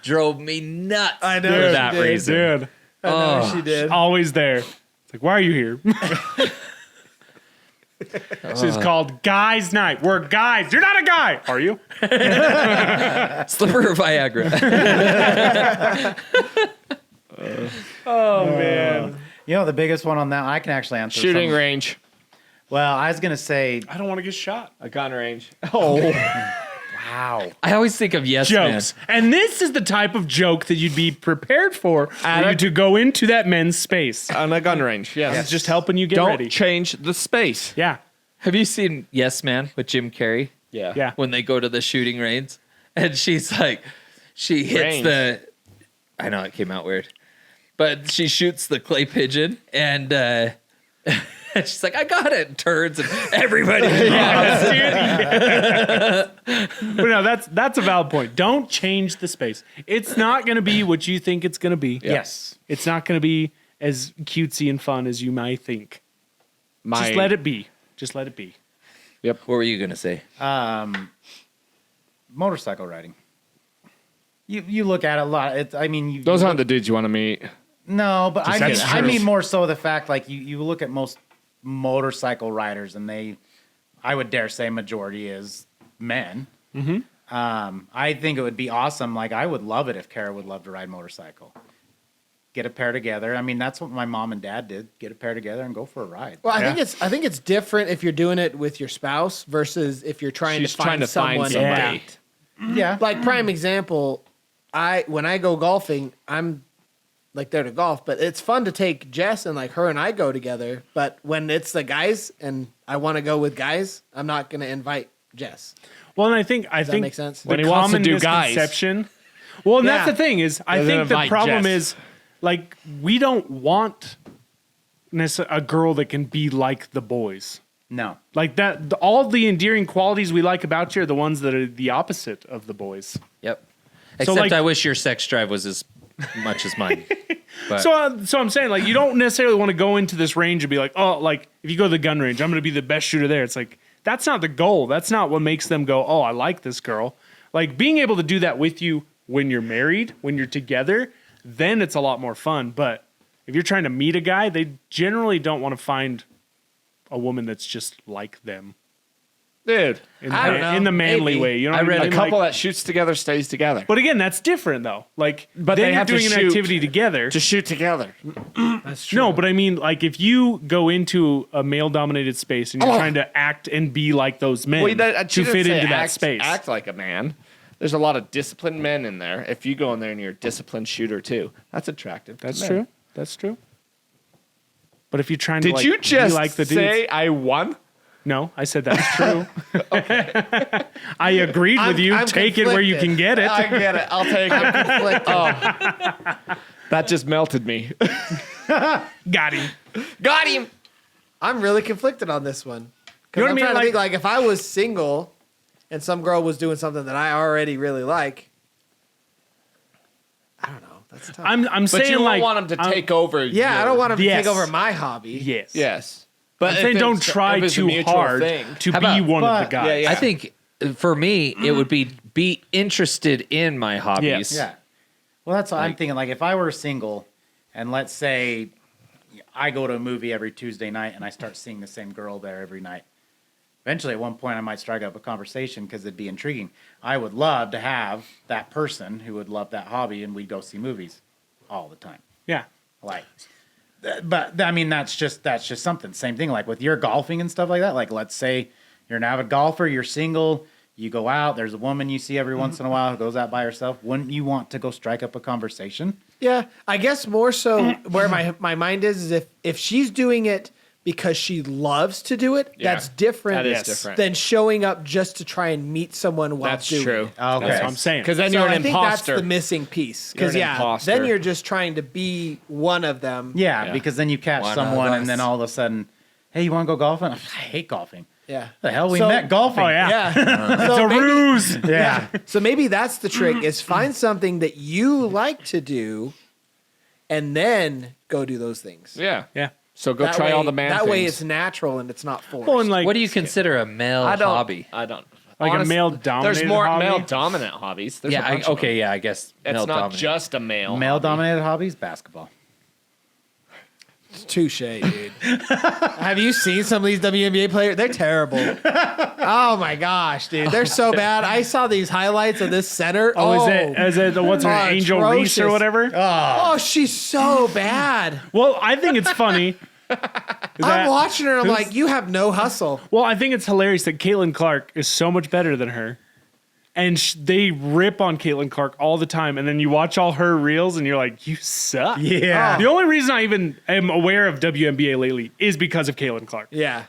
drove me nuts I know for she that did. reason. Dude, I know she did. always there. It's like, why are you here? This is called Guys Night. We're guys. You're not a guy. Are you? Slipper or Viagra? Oh, man. You know, the biggest one on that, I can actually answer. Shooting some- range. Well, I was going to say, I don't want to get shot. A gun range. wow. I always think of yes Jokes. And this is the type of joke that you'd be prepared for you to go into that men's space. On a gun range, yes. It's just helping you get Don't ready. change the space. Yeah. Have you seen Yes Man with Jim Carrey? Yeah. Yeah. When they go to the shooting range, and she's like, she hits Range. the. I know it came out weird, but she shoots the clay pigeon, and she's like, "I got it!" And turns, and everybody. But no, that's a valid point. Don't change the space. It's not going to be what you think it's going to be. Yes. It's not going to be as cutesy and fun as you might think. Just let it be. Just let it be. What were you gonna say? Motorcycle riding. You look at it a lot. Those aren't the dudes you want to meet. No, but That's I true. mean more so the fact like you look at most motorcycle riders and I would dare say majority is men. Mm-hmm. I think it would be awesome. Like I would love it if Kara would love to ride motorcycle. Get a pair together. I mean, that's what my mom and dad did. Get a pair together and go for a ride. Well, I think it's different if you're doing it with your spouse versus if you're trying She's to find trying to find someone to somebody. date. Yeah. Like prime example, when I go golfing, I'm like there to golf, but it's fun to take Jess and like her and I go together. But when it's the guys and I want to go with guys, I'm not going to invite Jess. Well, and I think Does that make sense? the When he wants to common do guys. misconception. Well, and Yeah. that's the thing is, I Doesn't think the invite problem Jess. is, like, we don't want a girl that can be like the boys. No. Like that, all the endearing qualities we like about you are the ones that are the opposite of the boys. Yep. So, Except like- I wish your sex drive was as much as mine. But So I'm saying, like, you don't necessarily want to go into this range and be like, oh, like, if you go to the gun range, I'm going to be the best shooter there. It's like, that's not the goal. That's not what makes them go, oh, I like this girl. Like, being able to do that with you when you're married, when you're together, then it's a lot more fun. But if you're trying to meet a guy, they generally don't want to find a woman that's just like them. Dude, I don't know. In the manly Maybe. way. You know I what read I a mean? couple Like, that shoots together stays together. but again, that's different though. Like, But then they you're have to doing an shoot activity together. To shoot together. That's true. No, but I mean, like, if you go into a male-dominated space and you're trying to act and be like those men Well, to fit into that space, Act like a man. There's a lot of disciplined men in there. If you go in there and you're a disciplined shooter too, that's attractive. to that's men. true. That's true. But if you're trying to, Did like, you just be like the dudes, say I won? no, I said that's true. I agreed with you. I'm Take it where you conflicted. can get it. I get it. I'll take it. Conflicted. That just melted me. Got him. Got him. I'm really conflicted on this one. You know what I I'm mean? trying to Like- think, like, if I was single and some girl was doing something that I already really like, I don't know. That's tough. I'm But saying, you like, don't want them to I'm- take over. yeah, I don't want him to Yes. take over my hobby. Yes. Yes. But I'm if saying it's- don't try if it's a too mutual hard thing. to How be about- one of but- the guys. Yeah, yeah. I think for me, it would be interested in my hobbies. Yeah. Well, that's what I'm thinking. Like, if I were single, and let's say I go to a movie every Tuesday night, and I start seeing the same girl there every night. Eventually, at one point, I might strike up a conversation because it'd be intriguing. I would love to have that person who would love that hobby, and we'd go see movies all the time. Yeah. Like, but I mean, that's just something. Same thing. Like with your golfing and stuff like that. Like, let's say you're an avid golfer, you're single, you go out. There's a woman you see every once in a while who goes out by herself. Wouldn't you want to go strike up a conversation? Yeah, I guess more so where my mind is if she's doing it because she loves to do it, Yeah, that's different, that is different. than showing up just to try and meet someone while That's doing true. it. Okay. That's what I'm saying. Because then So you're I an think imposter. that's the missing piece. You're Because an yeah, imposter. then you're just trying to be one of them. Yeah, Yeah. because then you catch One of someone, us. and then all of a sudden, hey, you want to go golfing? I hate golfing. Yeah. The hell, we So- met golfing. Oh, yeah. Yeah. It's so a maybe, ruse. Yeah. so maybe that's the trick: is find something that you like to do, and then go do those things. Yeah. Yeah. So go That try way- all the man That things. way, it's natural and it's not forced. Well, and like, What do you consider a male I don't. hobby? I don't. Like a Honestly, male-dominated There's more hobby? male-dominant hobbies. There's a Yeah. bunch of them. Yeah. I guess It's male not dominant. just a male. hobby. Male-dominated hobbies, basketball. Touche, dude. Have you seen some of these WNBA players? They're terrible. Oh my gosh, dude, they're so bad. I saw these highlights of this center. is it the what's her name, Angel Reese or atrocious. whatever? Oh, she's so bad. Well, I think it's funny. I'm watching her. And I'm who's- like, you have no hustle. Well, I think it's hilarious that Caitlin Clark is so much better than her. And they rip on Caitlin Clark all the time. And then you watch all her reels and you're like, you suck. Yeah. The only reason I even am aware of WNBA lately is because of Caitlin Clark. Yeah.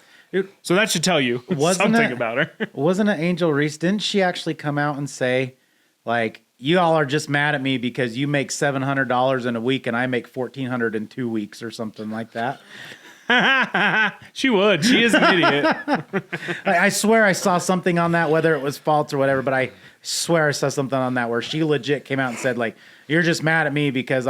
So that should tell you Wasn't something it- about her. Wasn't it Angel Reese? Didn't she actually come out and say, like, you all are just mad at me because you make $700 in a week and I make $1,400 in 2 weeks or something like that? She would. She is an idiot. I swear I saw something on that, whether it was false or whatever, but I swear I saw something on that where she legit came out and said, like, you're just mad at me because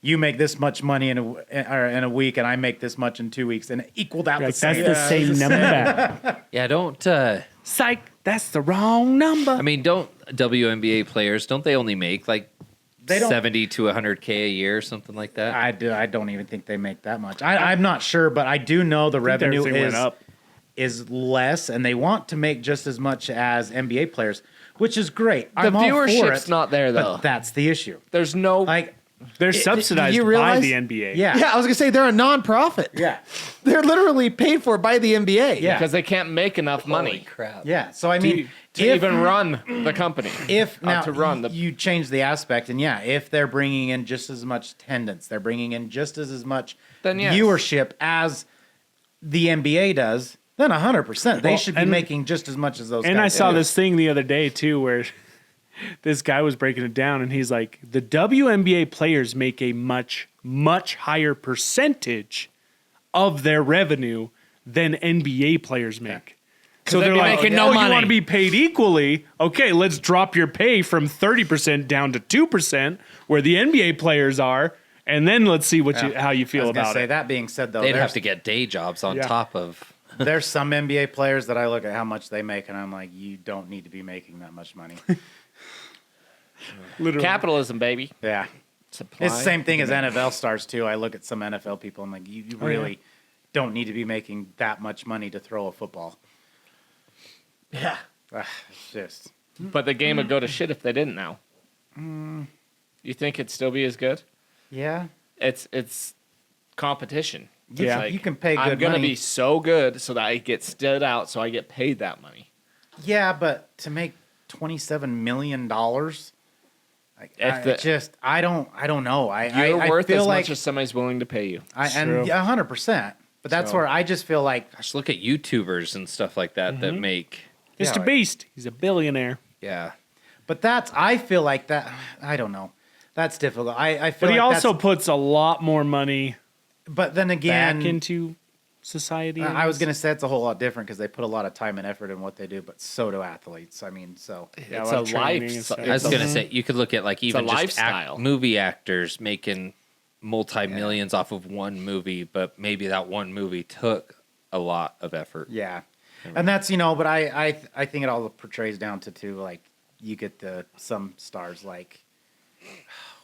you make this much money in a week and I make this much in 2 weeks, and it equaled out Like, the that's same. the same number. Yeah. Don't. Psych. That's the wrong number. I mean, don't WNBA players? Don't they only make like They don't- 70 to 100K a year or something like that? I don't even think they make that much. I'm not sure, but I do know the revenue Everything went up. is less, and they want to make just as much as NBA players, which is great. The I'm all for viewership's it, not there, though. but that's the issue. There's no. Like, They're did subsidized you by realize- the NBA. yeah, Yeah, I was gonna say they're a non-profit. yeah, They're literally paid for by the NBA. Yeah. because they can't make enough Holy money crap. yeah. So I mean, to even run the company. if now to run the. you change the aspect, and yeah, if they're bringing in just as much attendance, they're bringing in just as much Then yes. viewership as the NBA does, then 100% they Well, should be and- making just as much as those. And guys I saw do. this thing the other day too, where this guy was breaking it down, and he's like, the WNBA players make a much, much higher percentage of their revenue than NBA players make. So they'd they're be like, making no oh, you money." want to be paid equally? Okay, let's drop your pay from 30% down to 2%, where the NBA players are, and then let's see what how you I feel was gonna about say, it. that being said, though, They'd there's, have to get day jobs on Yeah. top of. there's some NBA players that I look at how much they make, and I'm like, you don't need to be making that much money. Literally. Capitalism, baby. Yeah. supply. It's the same thing as demand. NFL stars too. I look at some NFL people. I'm like, you really don't need to be making that much money to throw a football. Yeah. It's just But the game would go to shit if they didn't now. You think it'd still be as good? yeah. It's competition. Yeah, It's you can pay I'm good gonna money. be so good so that I get stood out, so I get paid that money. Yeah, but to make $27 million, If I don't know. You're I worth feel as like much as somebody's willing to pay you. and 100%. But that's So- where I just feel like Just look at YouTubers and stuff like that that make. Mr. Beast, he's a billionaire. Yeah. But I feel like that. I don't know. That's difficult. I feel But he like also that's- puts a lot more money But then again, back into society. I was going to say it's a whole lot different because they put a lot of time and effort in what they do, but so do athletes. I mean, so Yeah, It's lot a of training and life. stuff. I was gonna say you could look at like even a just lifestyle. movie actors making multi-millions off of one movie, but maybe that one movie took a lot of effort. yeah. And that's, but I think it all portrays down to like you get some stars like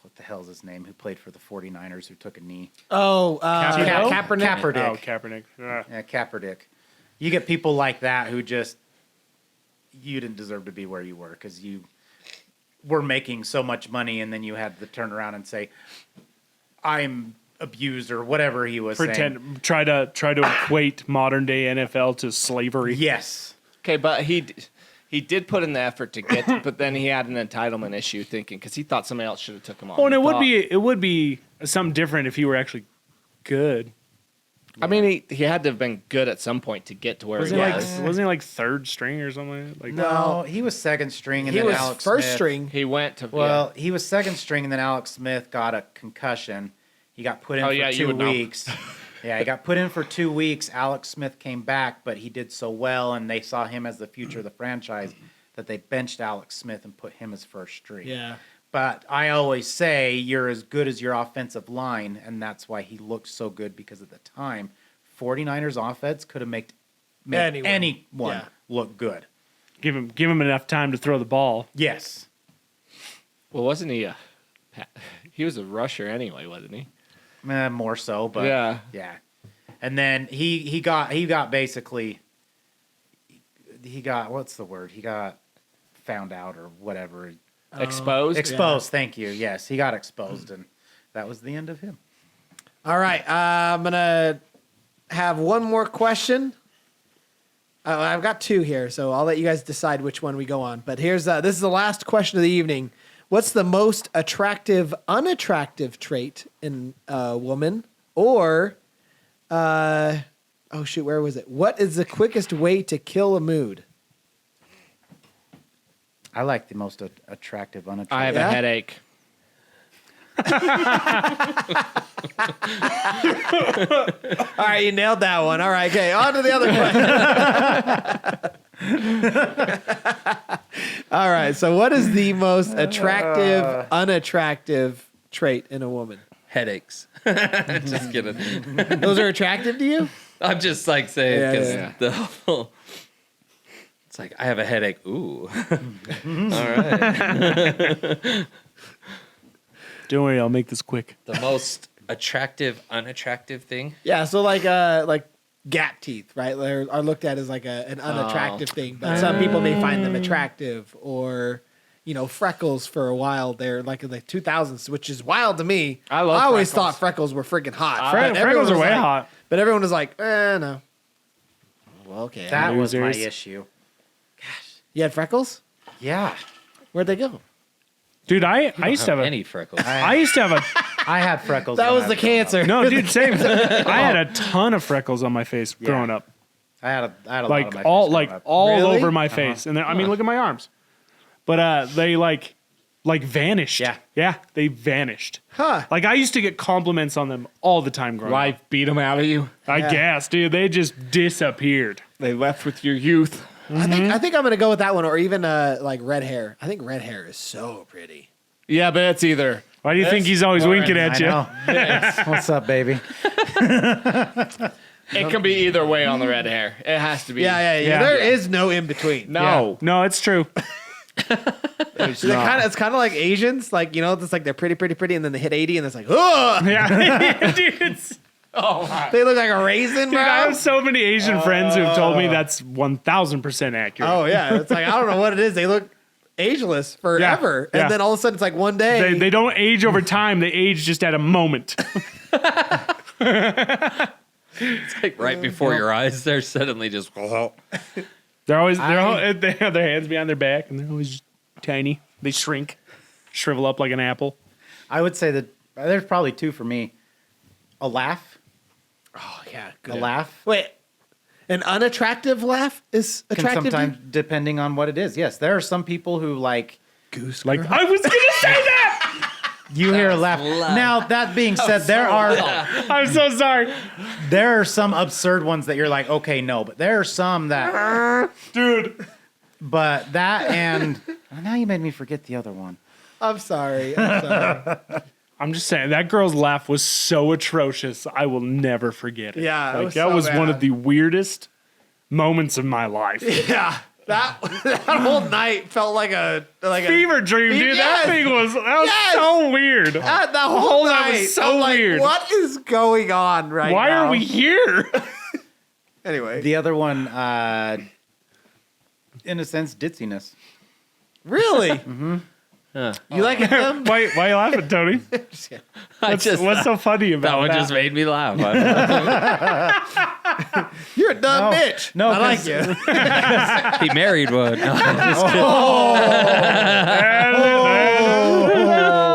what the hell's his name who played for the 49ers who took a knee. Oh, Kaepernick? Kaepernick. Oh, Kaepernick. Yeah, Kaepernick. You get people like that who just you didn't deserve to be where you were because you were making so much money, and then you had to turn around and say, "I'm abused" or whatever he was saying. Try to equate modern day NFL to slavery. Yes. Okay, but he did put in the effort to get, but then he had an entitlement issue, thinking because he thought somebody else should have took him on. Oh, and He it thought- would be something different if he were actually good. I mean, he had to have been good at some point to get to where Wasn't he he like was. wasn't he like third string or something? Like No, he was second string, and He then was Alex first Smith. string. He went to Well, he was second string, and then Alex Smith got a concussion. He got put in Oh, for yeah, you 2 would know. weeks. Yeah, he got put in for 2 weeks. Alex Smith came back, but he did so well, and they saw him as the future of the franchise that they benched Alex Smith and put him as first string. Yeah. But I always say you're as good as your offensive line, and that's why he looked so good because at the time, 49ers offense could have made anyone Yeah. look good. give him enough time to throw the ball. Yes. Well, wasn't he he was a rusher anyway, wasn't he? More so, but Yeah. yeah. And then he got basically he got what's the word? He got found out or whatever. Exposed. Exposed, thank you. Yes, he got exposed, and that was the end of him. All right. I'm going to have one more question. I've got two here, so I'll let you guys decide which one we go on. But here's this is the last question of the evening. What's the most attractive, unattractive trait in a woman? Or, oh shoot, where was it? What is the quickest way to kill a mood? I like the most attractive, unattractive. I have Yeah? a headache. All right, you nailed that one. All right, okay, on to the other question. All right, so what is the most attractive, unattractive trait in a woman? Headaches. Just kidding. Those are attractive to you? I'm just like saying Yeah, because yeah. the whole. It's like I have a headache. Ooh. All right. Don't worry, I'll make this quick. The most attractive, unattractive thing. Yeah, so like gap teeth, right? Are looked at as like an unattractive thing, but some people may find them attractive. Or, freckles for a while there, like in the 2000s, which is wild to me. I love always freckles. thought freckles were freaking hot. But everyone Freckles are was way like- hot. But everyone was like, no. Well, okay. That was my Losers. issue. You had freckles? Yeah. Where'd they go? Dude, I used to have Any freckles. I used to have a I had freckles. That when was I the growing up. cancer. no, dude, same. I had a ton of freckles on my face growing up, I had a lot of like my all face like growing up. all Really? over my face, and then I mean, look at my arms. But they like vanished. Yeah. they vanished. Huh. Like I used to get compliments on them all the time growing up. Life beat him out of you. I guess, dude, they just disappeared. They left with your youth. I think I'm going to go with that one, or even like red hair. I think red hair is so pretty. Yeah, but it's either. Why do you think he's always winking at you? What's up, baby? It can be either way on the red hair. It has to be. Yeah. Yeah. There is no in between. No. No, it's true. It's It's kind of like Asians, like, you know, it's like they're pretty, and then they hit 80, and it's like, oh, Yeah, dude. they look like a raisin, Dude, bro. I have so many Asian friends who've told me that's 1,000% accurate. Oh yeah, it's like I don't know what it is. They look ageless forever, Yeah. and then all of a sudden it's like one day They don't age over time. They age just at a moment. Like right before your eyes, they're suddenly just. They have their hands behind their back, and they're always just tiny. They shrink, shrivel up like an apple. I would say that there's probably two for me. A laugh. Oh yeah, A good. laugh. Wait, an unattractive laugh is Can attractive. sometimes, depending on what it is. Yes, there are some people who like Goose. Like I was gonna say that. you hear a laugh. Now that being said, there I'm so sorry, are some absurd ones that you're like, okay, no, but there are some that, dude. but that and oh, now you made me forget the other one. I'm sorry. I'm just saying that girl's laugh was so atrocious. I will never forget it. Yeah, it like was that so was one bad. of the weirdest moments of my life. Yeah, that whole night felt like a Fever dream, dude. That Yes. thing was Yes. so weird. that whole night night was so I'm like, weird. what is going on right Why now? are we here? Anyway, The other one, in a sense, ditziness. really? Mm-hmm. You like it? Them? Why are you laughing, Tony? What's so funny about That one that? just made me laugh. You're a dumb No. bitch. No, I like 'cause- you. He married one. No, I'm just kidding.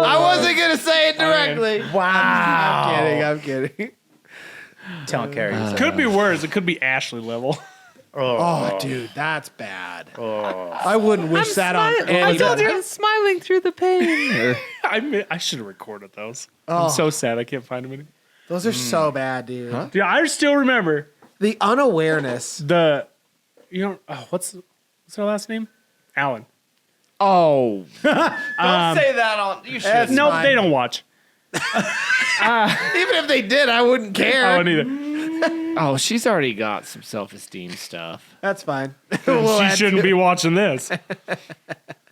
I wasn't gonna say it directly. Wow. I'm kidding. Don't carry yourself. Could be worse. It could be Ashley level. Oh, dude, that's bad. I wouldn't wish that on anybody. I'm smiling through the pain. I should have recorded those. Oh. I'm so sad I can't find them anymore. Those are so bad, dude. Dude, I still remember The unawareness. what's her last name? Alan. Oh, Don't say that on. You should. Nope, No, they don't watch. Even if they did, I wouldn't care. Oh, neither. oh, she's already got some self-esteem stuff. That's fine. She shouldn't be watching this.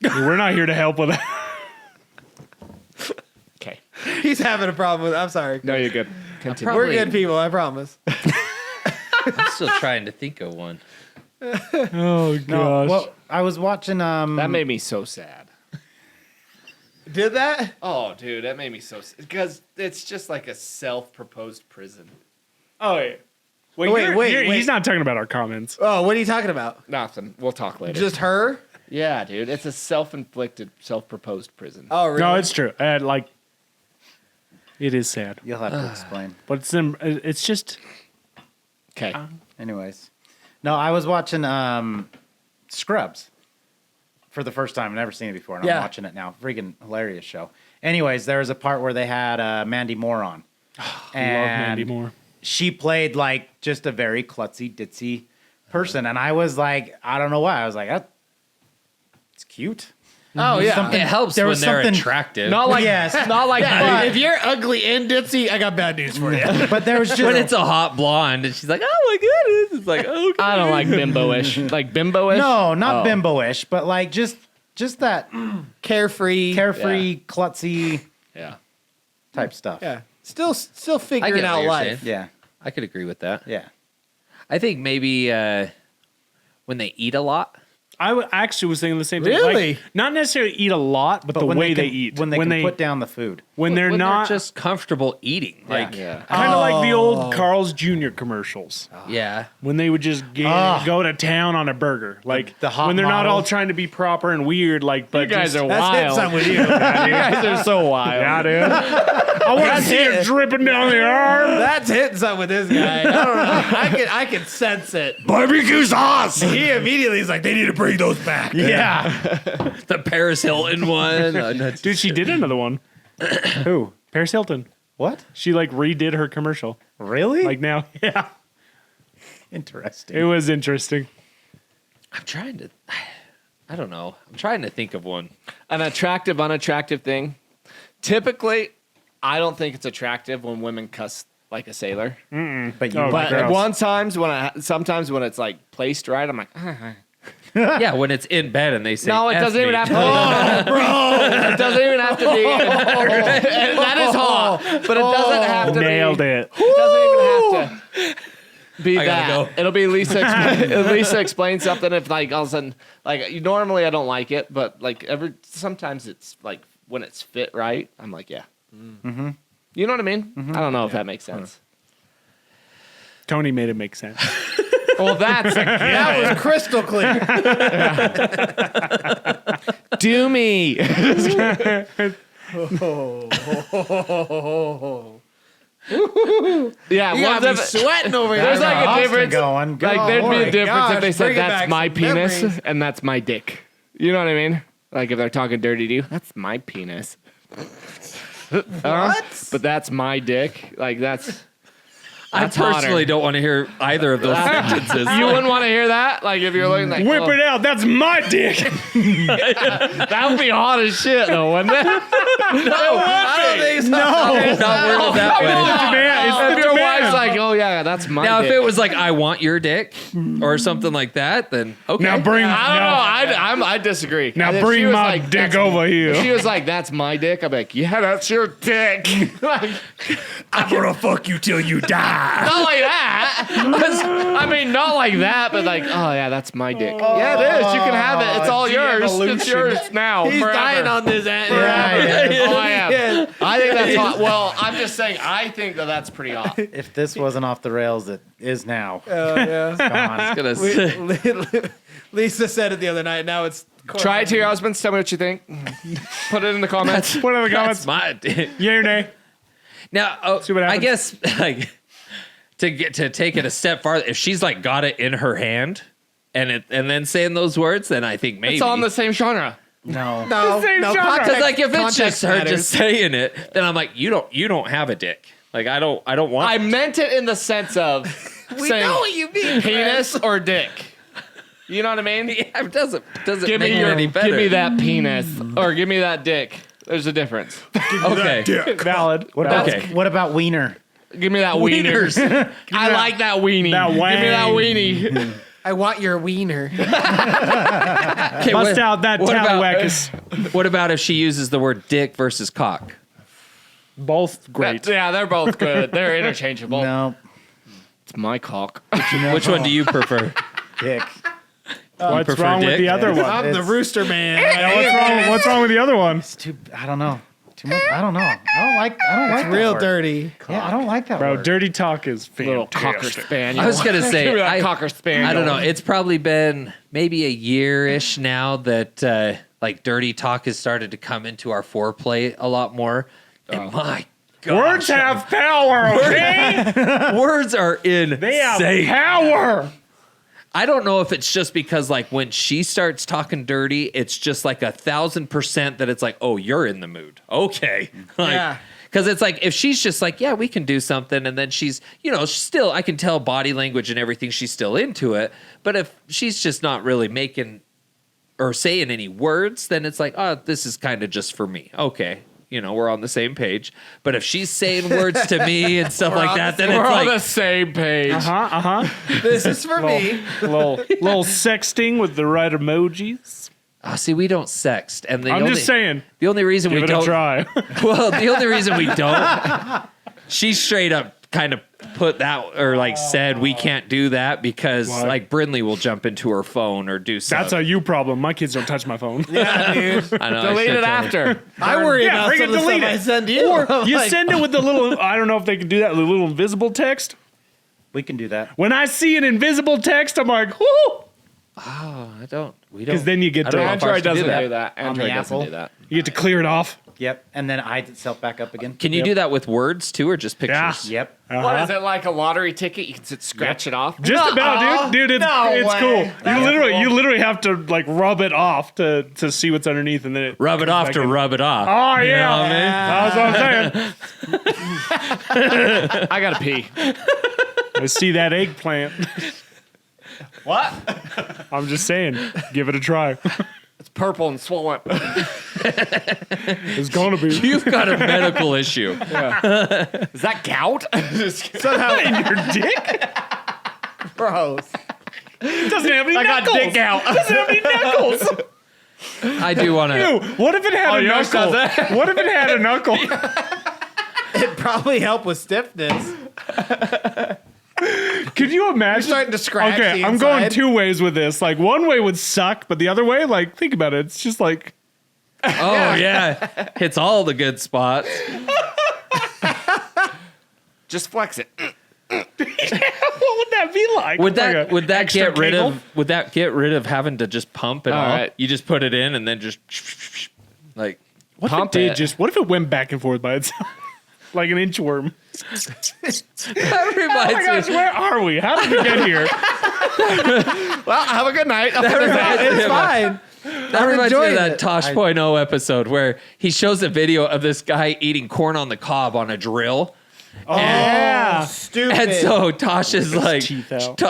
We're not here to help with that. Okay. He's having a problem with it. I'm sorry. No, you're good. Continue. We're good people, I promise. I'm still trying to think of one. Oh gosh. No, well, I was watching. That made me so sad. Did that? Oh, dude, that made me so sad. Because it's just like a self-proposed prison. Oh yeah. Wait. He's not talking about our comments. Oh, what are you talking about? Nothing. We'll talk later. Just her? yeah, dude. It's a self-inflicted, self-proposed prison. Oh, really? No, it's true. It is sad, You'll have to explain. but it's just Okay. Anyways, no, I was watching Scrubs for the first time. I've never seen it before, and Yeah. I'm watching it now. Freaking hilarious show. Anyways, there was a part where they had Mandy Moore on, love and Mandy Moore. she played like just a very klutzy, ditzy person, and I was like, I don't know why. I was like, it's cute. Oh, yeah. Something- It helps there when was they're something- attractive. Not like Yes. not like If you're ugly and ditzy, I got bad news for you. But there was just when it's a hot blonde and she's like, "Oh my goodness," it's like, "Okay." I don't like bimbo-ish. Like bimbo-ish? no, not Oh. bimbo-ish, but like just that Carefree. carefree, klutzy Yeah. type stuff. Yeah. Still I figuring get what out you're life. saying. Yeah, I could agree with that. yeah. I think maybe when they eat a lot. I actually was thinking the same thing. Really? Like, not necessarily eat a lot, but the when way they can, eat. when they put down the food. when they're when not they're just comfortable eating. Like, Yeah. kind of like the old Carl's Jr. commercials. yeah. When they would just go to town on a burger, like the hot when they're not model. all trying to be proper and weird, like but You guys just, are That's hitting wild. something with you. You guys are so wild. yeah, dude. I want to see it dripping down the arm. That's hitting something with this guy. I don't know. I can sense it. Barbecue sauce. He immediately is like, they need to bring those back. Yeah. The Paris Hilton one. Dude, she did another one. Who? Paris Hilton. What? She like redid her commercial. Really? Like now, yeah, interesting. it was interesting. I'm trying to. I don't know. I'm trying to think of one. An attractive, unattractive thing. Typically, I don't think it's attractive when women cuss like a sailor. But you Oh, like But gross. sometimes when it's like placed right, I'm like, Yeah, when it's in bed and they say, No, it F doesn't even me. have to be. It doesn't even have to be. That is hot, but it doesn't have to Nailed be. it. It doesn't even have to be I gotta that. go. It'll be Lisa. Lisa explains something. If like all of a sudden, like normally I don't like it, but like sometimes it's like when it's fit right. I'm like, yeah. Mm-hmm. You know what I mean? I don't know if that makes sense. Tony made it make sense. Well, that was crystal clear. do me. Yeah, You got me sweating over here. there's like a Austin difference. going. Like there'd be a difference gosh, if they said bringing that's back my some penis memories. and that's my dick. You know what I mean? Like if they're talking dirty to you, that's my penis. What? But that's my dick. Like that's. I That's hotter. personally don't want to hear either of those sentences. You wouldn't want to hear that. Like if you're looking like Whip oh, it out. That's my dick. that would be hot as shit though, wouldn't it? I don't think so. Not worded that way. If your wife's like, oh yeah, that's my Now, dick. if it was like, I want your dick or something like that, then okay. Now bring. I don't know. I disagree. Now If bring she was my like, dick that's- over If she here. was like, "That's my dick," I'd be like, "Yeah, that's your dick." Like, I'm gonna fuck you till you die. not like that. I mean, not like that, but like, oh yeah, that's my dick. Yeah, it is. You can have it. It's all yours. It's de-evolution. yours now. He's forever. dying on this end. Oh, I am. Yeah. I think that's hot. Well, I'm just saying. I think that's pretty hot. If this wasn't off the rails, it is now. Yeah. Gone. Gonna say- Lisa said it the other night. Now it's Try it to your husbands. Tell me what you think. Put it in the comments. Put in the That's comments. my dick. Yay or nay? Now, See what I happens. guess like to take it a step farther, if she's like got it in her hand and then saying those words, then I think maybe It's all in the same genre. No. no, Same no genre. context. because like if it's context just her matters. just saying it, then I'm like, you don't have a dick. Like I don't want. I meant it in the sense of We saying know what you mean. penis or dick. You know what I mean? Yeah, it doesn't Give make me it any better. give me that penis or give me that dick. There's a difference. Okay. Valid. What about Okay. what about wiener? Give me that wiener. I like that weenie. That Give me that wang. weenie. I want your wiener. Okay, Bust out that tallywhackers. What about if she uses the word dick versus cock? Both great. Yeah, they're both good. They're interchangeable. No. It's my cock. Which one do you prefer? Dick. What's prefer wrong with dick? the other one? I'm the It's- rooster man. What's wrong with the other one? It's too. I don't know. Too much. I don't know. I don't like that Real word. dirty. Yeah, I don't like that Bro, word. dirty talk is Little cocker fantastic. spaniel. I was gonna say, Give me that I- cocker spaniel. I don't know. It's probably been maybe a year-ish now that like dirty talk has started to come into our foreplay a lot more. And my gosh, Words have power, okay? words are insane. They have power. I don't know if it's just because like when she starts talking dirty, it's just like 1,000% that it's like, oh, you're in the mood. Okay. Like, Yeah. Because it's like if she's just like, yeah, we can do something, and then she's, still I can tell body language and everything, she's still into it. But if she's just not really making or saying any words, then it's like, oh, this is kind of just for me. Okay. We're on the same page. But if she's saying words to me and stuff like that, then We're it's on the like, same page. This is for me. little sexting with the right emojis. oh, see, we don't sext. And I'm just saying, the only reason give we it don't a try. Well, the only reason we don't, she straight up kind of put that or like said we can't do that because What? like Brindley will jump into her phone or do something. That's a you problem. My kids don't touch my phone. Yeah, dude. I know. I Delete should it tell her. after. I worry Yeah, about freaking some of the delete stuff it. I send you. Or I'm you like, send it with the little, I don't know if they can do that, the little invisible text. We can do that. When I see an invisible text, I'm like, whoo! Oh, I don't. We don't. Because then you get I don't know to, if ours Android can do doesn't that. do that. On the Android doesn't Apple? do that. you get to clear it off. Yep. And then hides itself back up again. Can you do that with words too, or just Yeah. pictures? Yep. What is it like a lottery ticket? You can sit, scratch it off. Just about, dude. It's way. cool. You literally have to like rub it off to see what's underneath, and then it Rub it off to rub it off. Oh You know yeah, what I mean? that's what I'm saying. I gotta pee. I see that eggplant. What? I'm just saying, give it a try. It's purple and swollen. It's gonna be You've got a medical issue. Is that gout? in your dick. gross. Doesn't have any knuckles. got dick out. Doesn't have any knuckles. I do want to. Ew, what if it had a yours knuckle? does that? What if it had a knuckle? It'd probably help with stiffness. Could you imagine? You're starting to scratch Okay, the I'm going inside. 2 ways with this. Like, one way would suck, but the other way, like, think about it. It's just like, Oh yeah, hits all the good spots. Just flex it. what would that be like? Would Like that a would that extra get rid kegel? of? Would that get rid of having to just pump it all? right. You just put it in and then just like. What Pump if it did it. just? What if it went back and forth by itself, like an inchworm? That Oh my reminds gosh, me. where are we? How did we get here? Well, have a good night. It's fine. That reminds me of enjoying that it. Tosh.0 episode where he shows a video of this guy eating corn on the cob on a drill. Yeah. Stupid. And so Tosh is like, teeth out.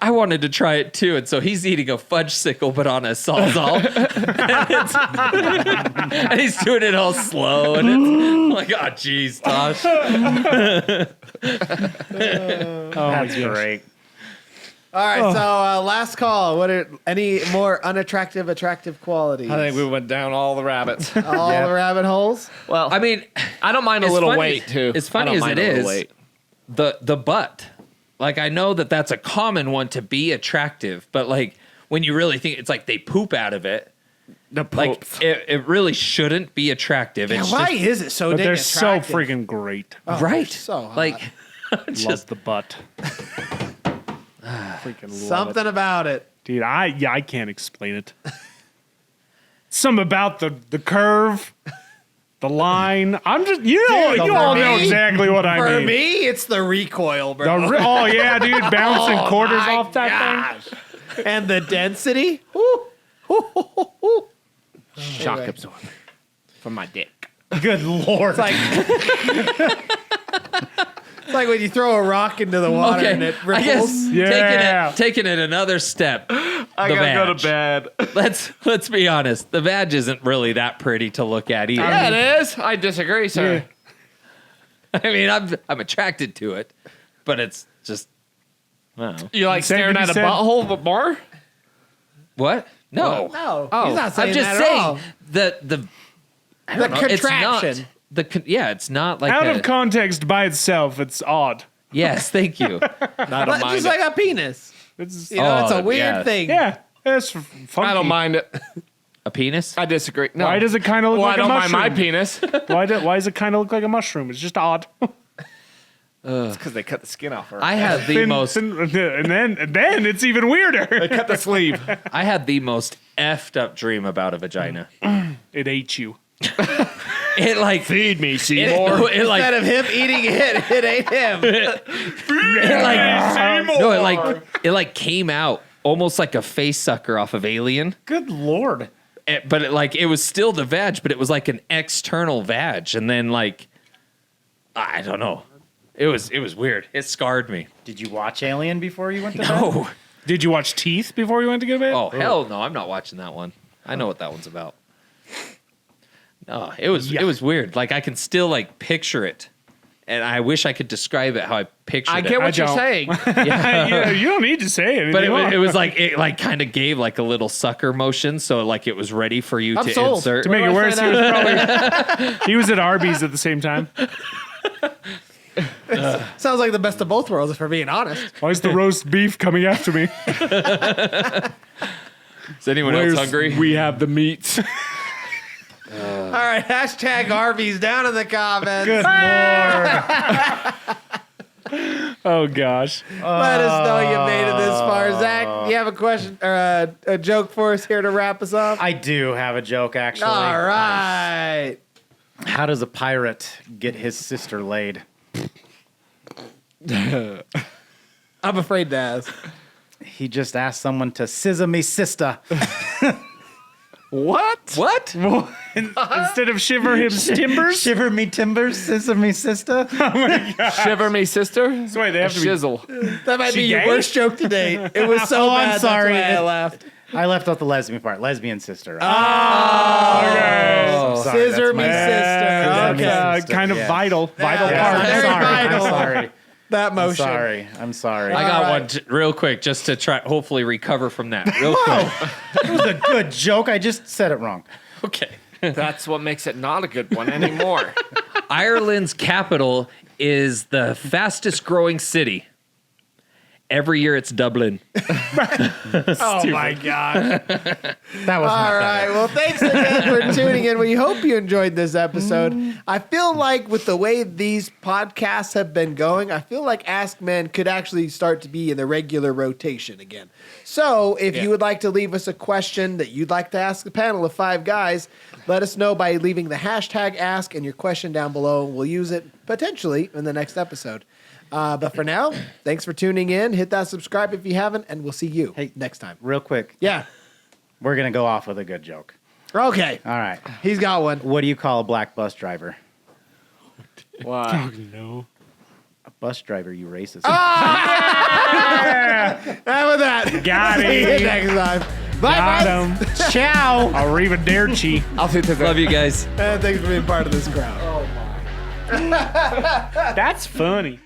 I wanted to try it too. And so he's eating a fudge sickle, but on a sawzall. And he's doing it all slow. And it's like, oh, geez, Tosh. That's great. All right, so last call. What are any more unattractive, attractive qualities? I think we went down all the rabbits. all the rabbit holes. Well, I mean, I don't mind a as little funny- weight too. As I funny don't as mind it a little is, weight. the butt. Like I know that that's a common one to be attractive, but like when you really think, it's like they poop out of it. The Like it really shouldn't be attractive. Yeah, It's why just, is it so But dang they're so attractive? freaking great. Oh, right. so hot. Like Love just the butt. Freaking love something it. about it. Dude, I can't explain it. Something about the curve, the line. I'm just you Dude, all for know me- exactly what I For mean. me, it's the recoil, The bro. oh yeah, dude, bouncing Oh, quarters my off that thing. gosh. And the density. Woo. Woo, woo, woo, woo. shock absorber from my dick. Good lord. It's like it's like when you throw a rock into the water and it I ripples. guess Yeah. taking it another step. I the gotta go to vag. bed. Let's be honest. The vag isn't really that pretty to look at either. Yeah, it is. I disagree, sir. I mean, I'm attracted to it, but it's just I don't know. You like Same staring thing at you a said. butthole but more? What? No. No, Oh, he's not saying I'm just that at all. saying the I The don't know, it's not- contraction. it's not like Out a, of context by itself, it's odd. yes, thank you. I don't But mind just it. like a penis. It's You know, it's a Oh, weird yeah. thing. yeah, it's funky. I don't mind it. A penis? I disagree. No. Why does it kind of look Well, like I don't a mind mushroom? my penis. Why does it kind of look like a mushroom? It's just odd. It's because they cut the skin off her. I had the most and then it's even weirder. cut the sleeve. I had the most effed up dream about a vagina. It ate you. It like Feed me, it, Seymour. it like Instead of him eating it ain't him. it like no, it like came out almost like a face sucker off of Alien. Good lord. But it was still the vag, but it was like an external vag, and then like I don't know. It was weird. It scarred me. Did you watch Alien before you went to bed? No. Did you watch Teeth before you went to get bed? Oh hell no! I'm not watching that one. I know what that one's about. No, it was weird. Like I can still like picture it, and I wish I could describe it how I pictured I it. get I what you're don't. saying. Yeah, you don't need to say it. But it was like it like kind of gave like a little sucker motion, so like it was ready for you I'm to sold. insert. to make it Where do worse. I He say was probably he was at Arby's at the same time. Sounds like the best of both worlds, if we're being honest. Why is the roast beef coming after me? Is anyone else hungry? We have the meats. All right, hashtag Arby's down in the comments. Good lord. Oh gosh. Let us know you made it this far. Zach, you have a question or a joke for us here to wrap us up? I do have a joke, actually. All right. How does a pirate get his sister laid? I'm afraid to ask. He just asked someone to scissor me sister. What? What? Instead of shiver him timbers. Shiver me timbers, scissor me sister. Shiver me, sister? So wait, they A have to be. shizzle. That might be She your gay? worst joke to date. It was so Oh, I'm bad. sorry. That's why I laughed. I left out the lesbian part. Lesbian sister. Okay. I'm sorry, Scissor that's me my- sister. Scissor me Okay. sister, Kind of yeah. vital Yeah, Very I'm sorry. vital. I'm sorry. that I'm motion. sorry. I'm sorry. I got All one right. real quick just to try, hopefully recover from that. Real quick. It was a good joke. I just said it wrong. Okay. That's what makes it not a good one anymore. Ireland's capital is the fastest growing city. Every year it's Dublin. Oh my god. That was All right. Well, thanks again for tuning in. We hope you enjoyed this episode. I feel like with the way these podcasts have been going, I feel like Ask Men could actually start to be in the regular rotation again. So if you would like to leave us a question that you'd like to ask a panel of 5 guys, let us know by leaving the hashtag ask and your question down below. We'll use it potentially in the next episode. But for now, thanks for tuning in. Hit that subscribe if you haven't, and we'll see you next time. real quick. Yeah. We're going to go off with a good joke. Okay. All right. He's got one. What do you call a black bus driver? Why? No. A bus driver, you racist. And with that, Got see you it. next time. Bye, Got friends. him. Ciao. Arrivederci. I'll see you Love you guys. And thanks for being part of this crowd. That's funny.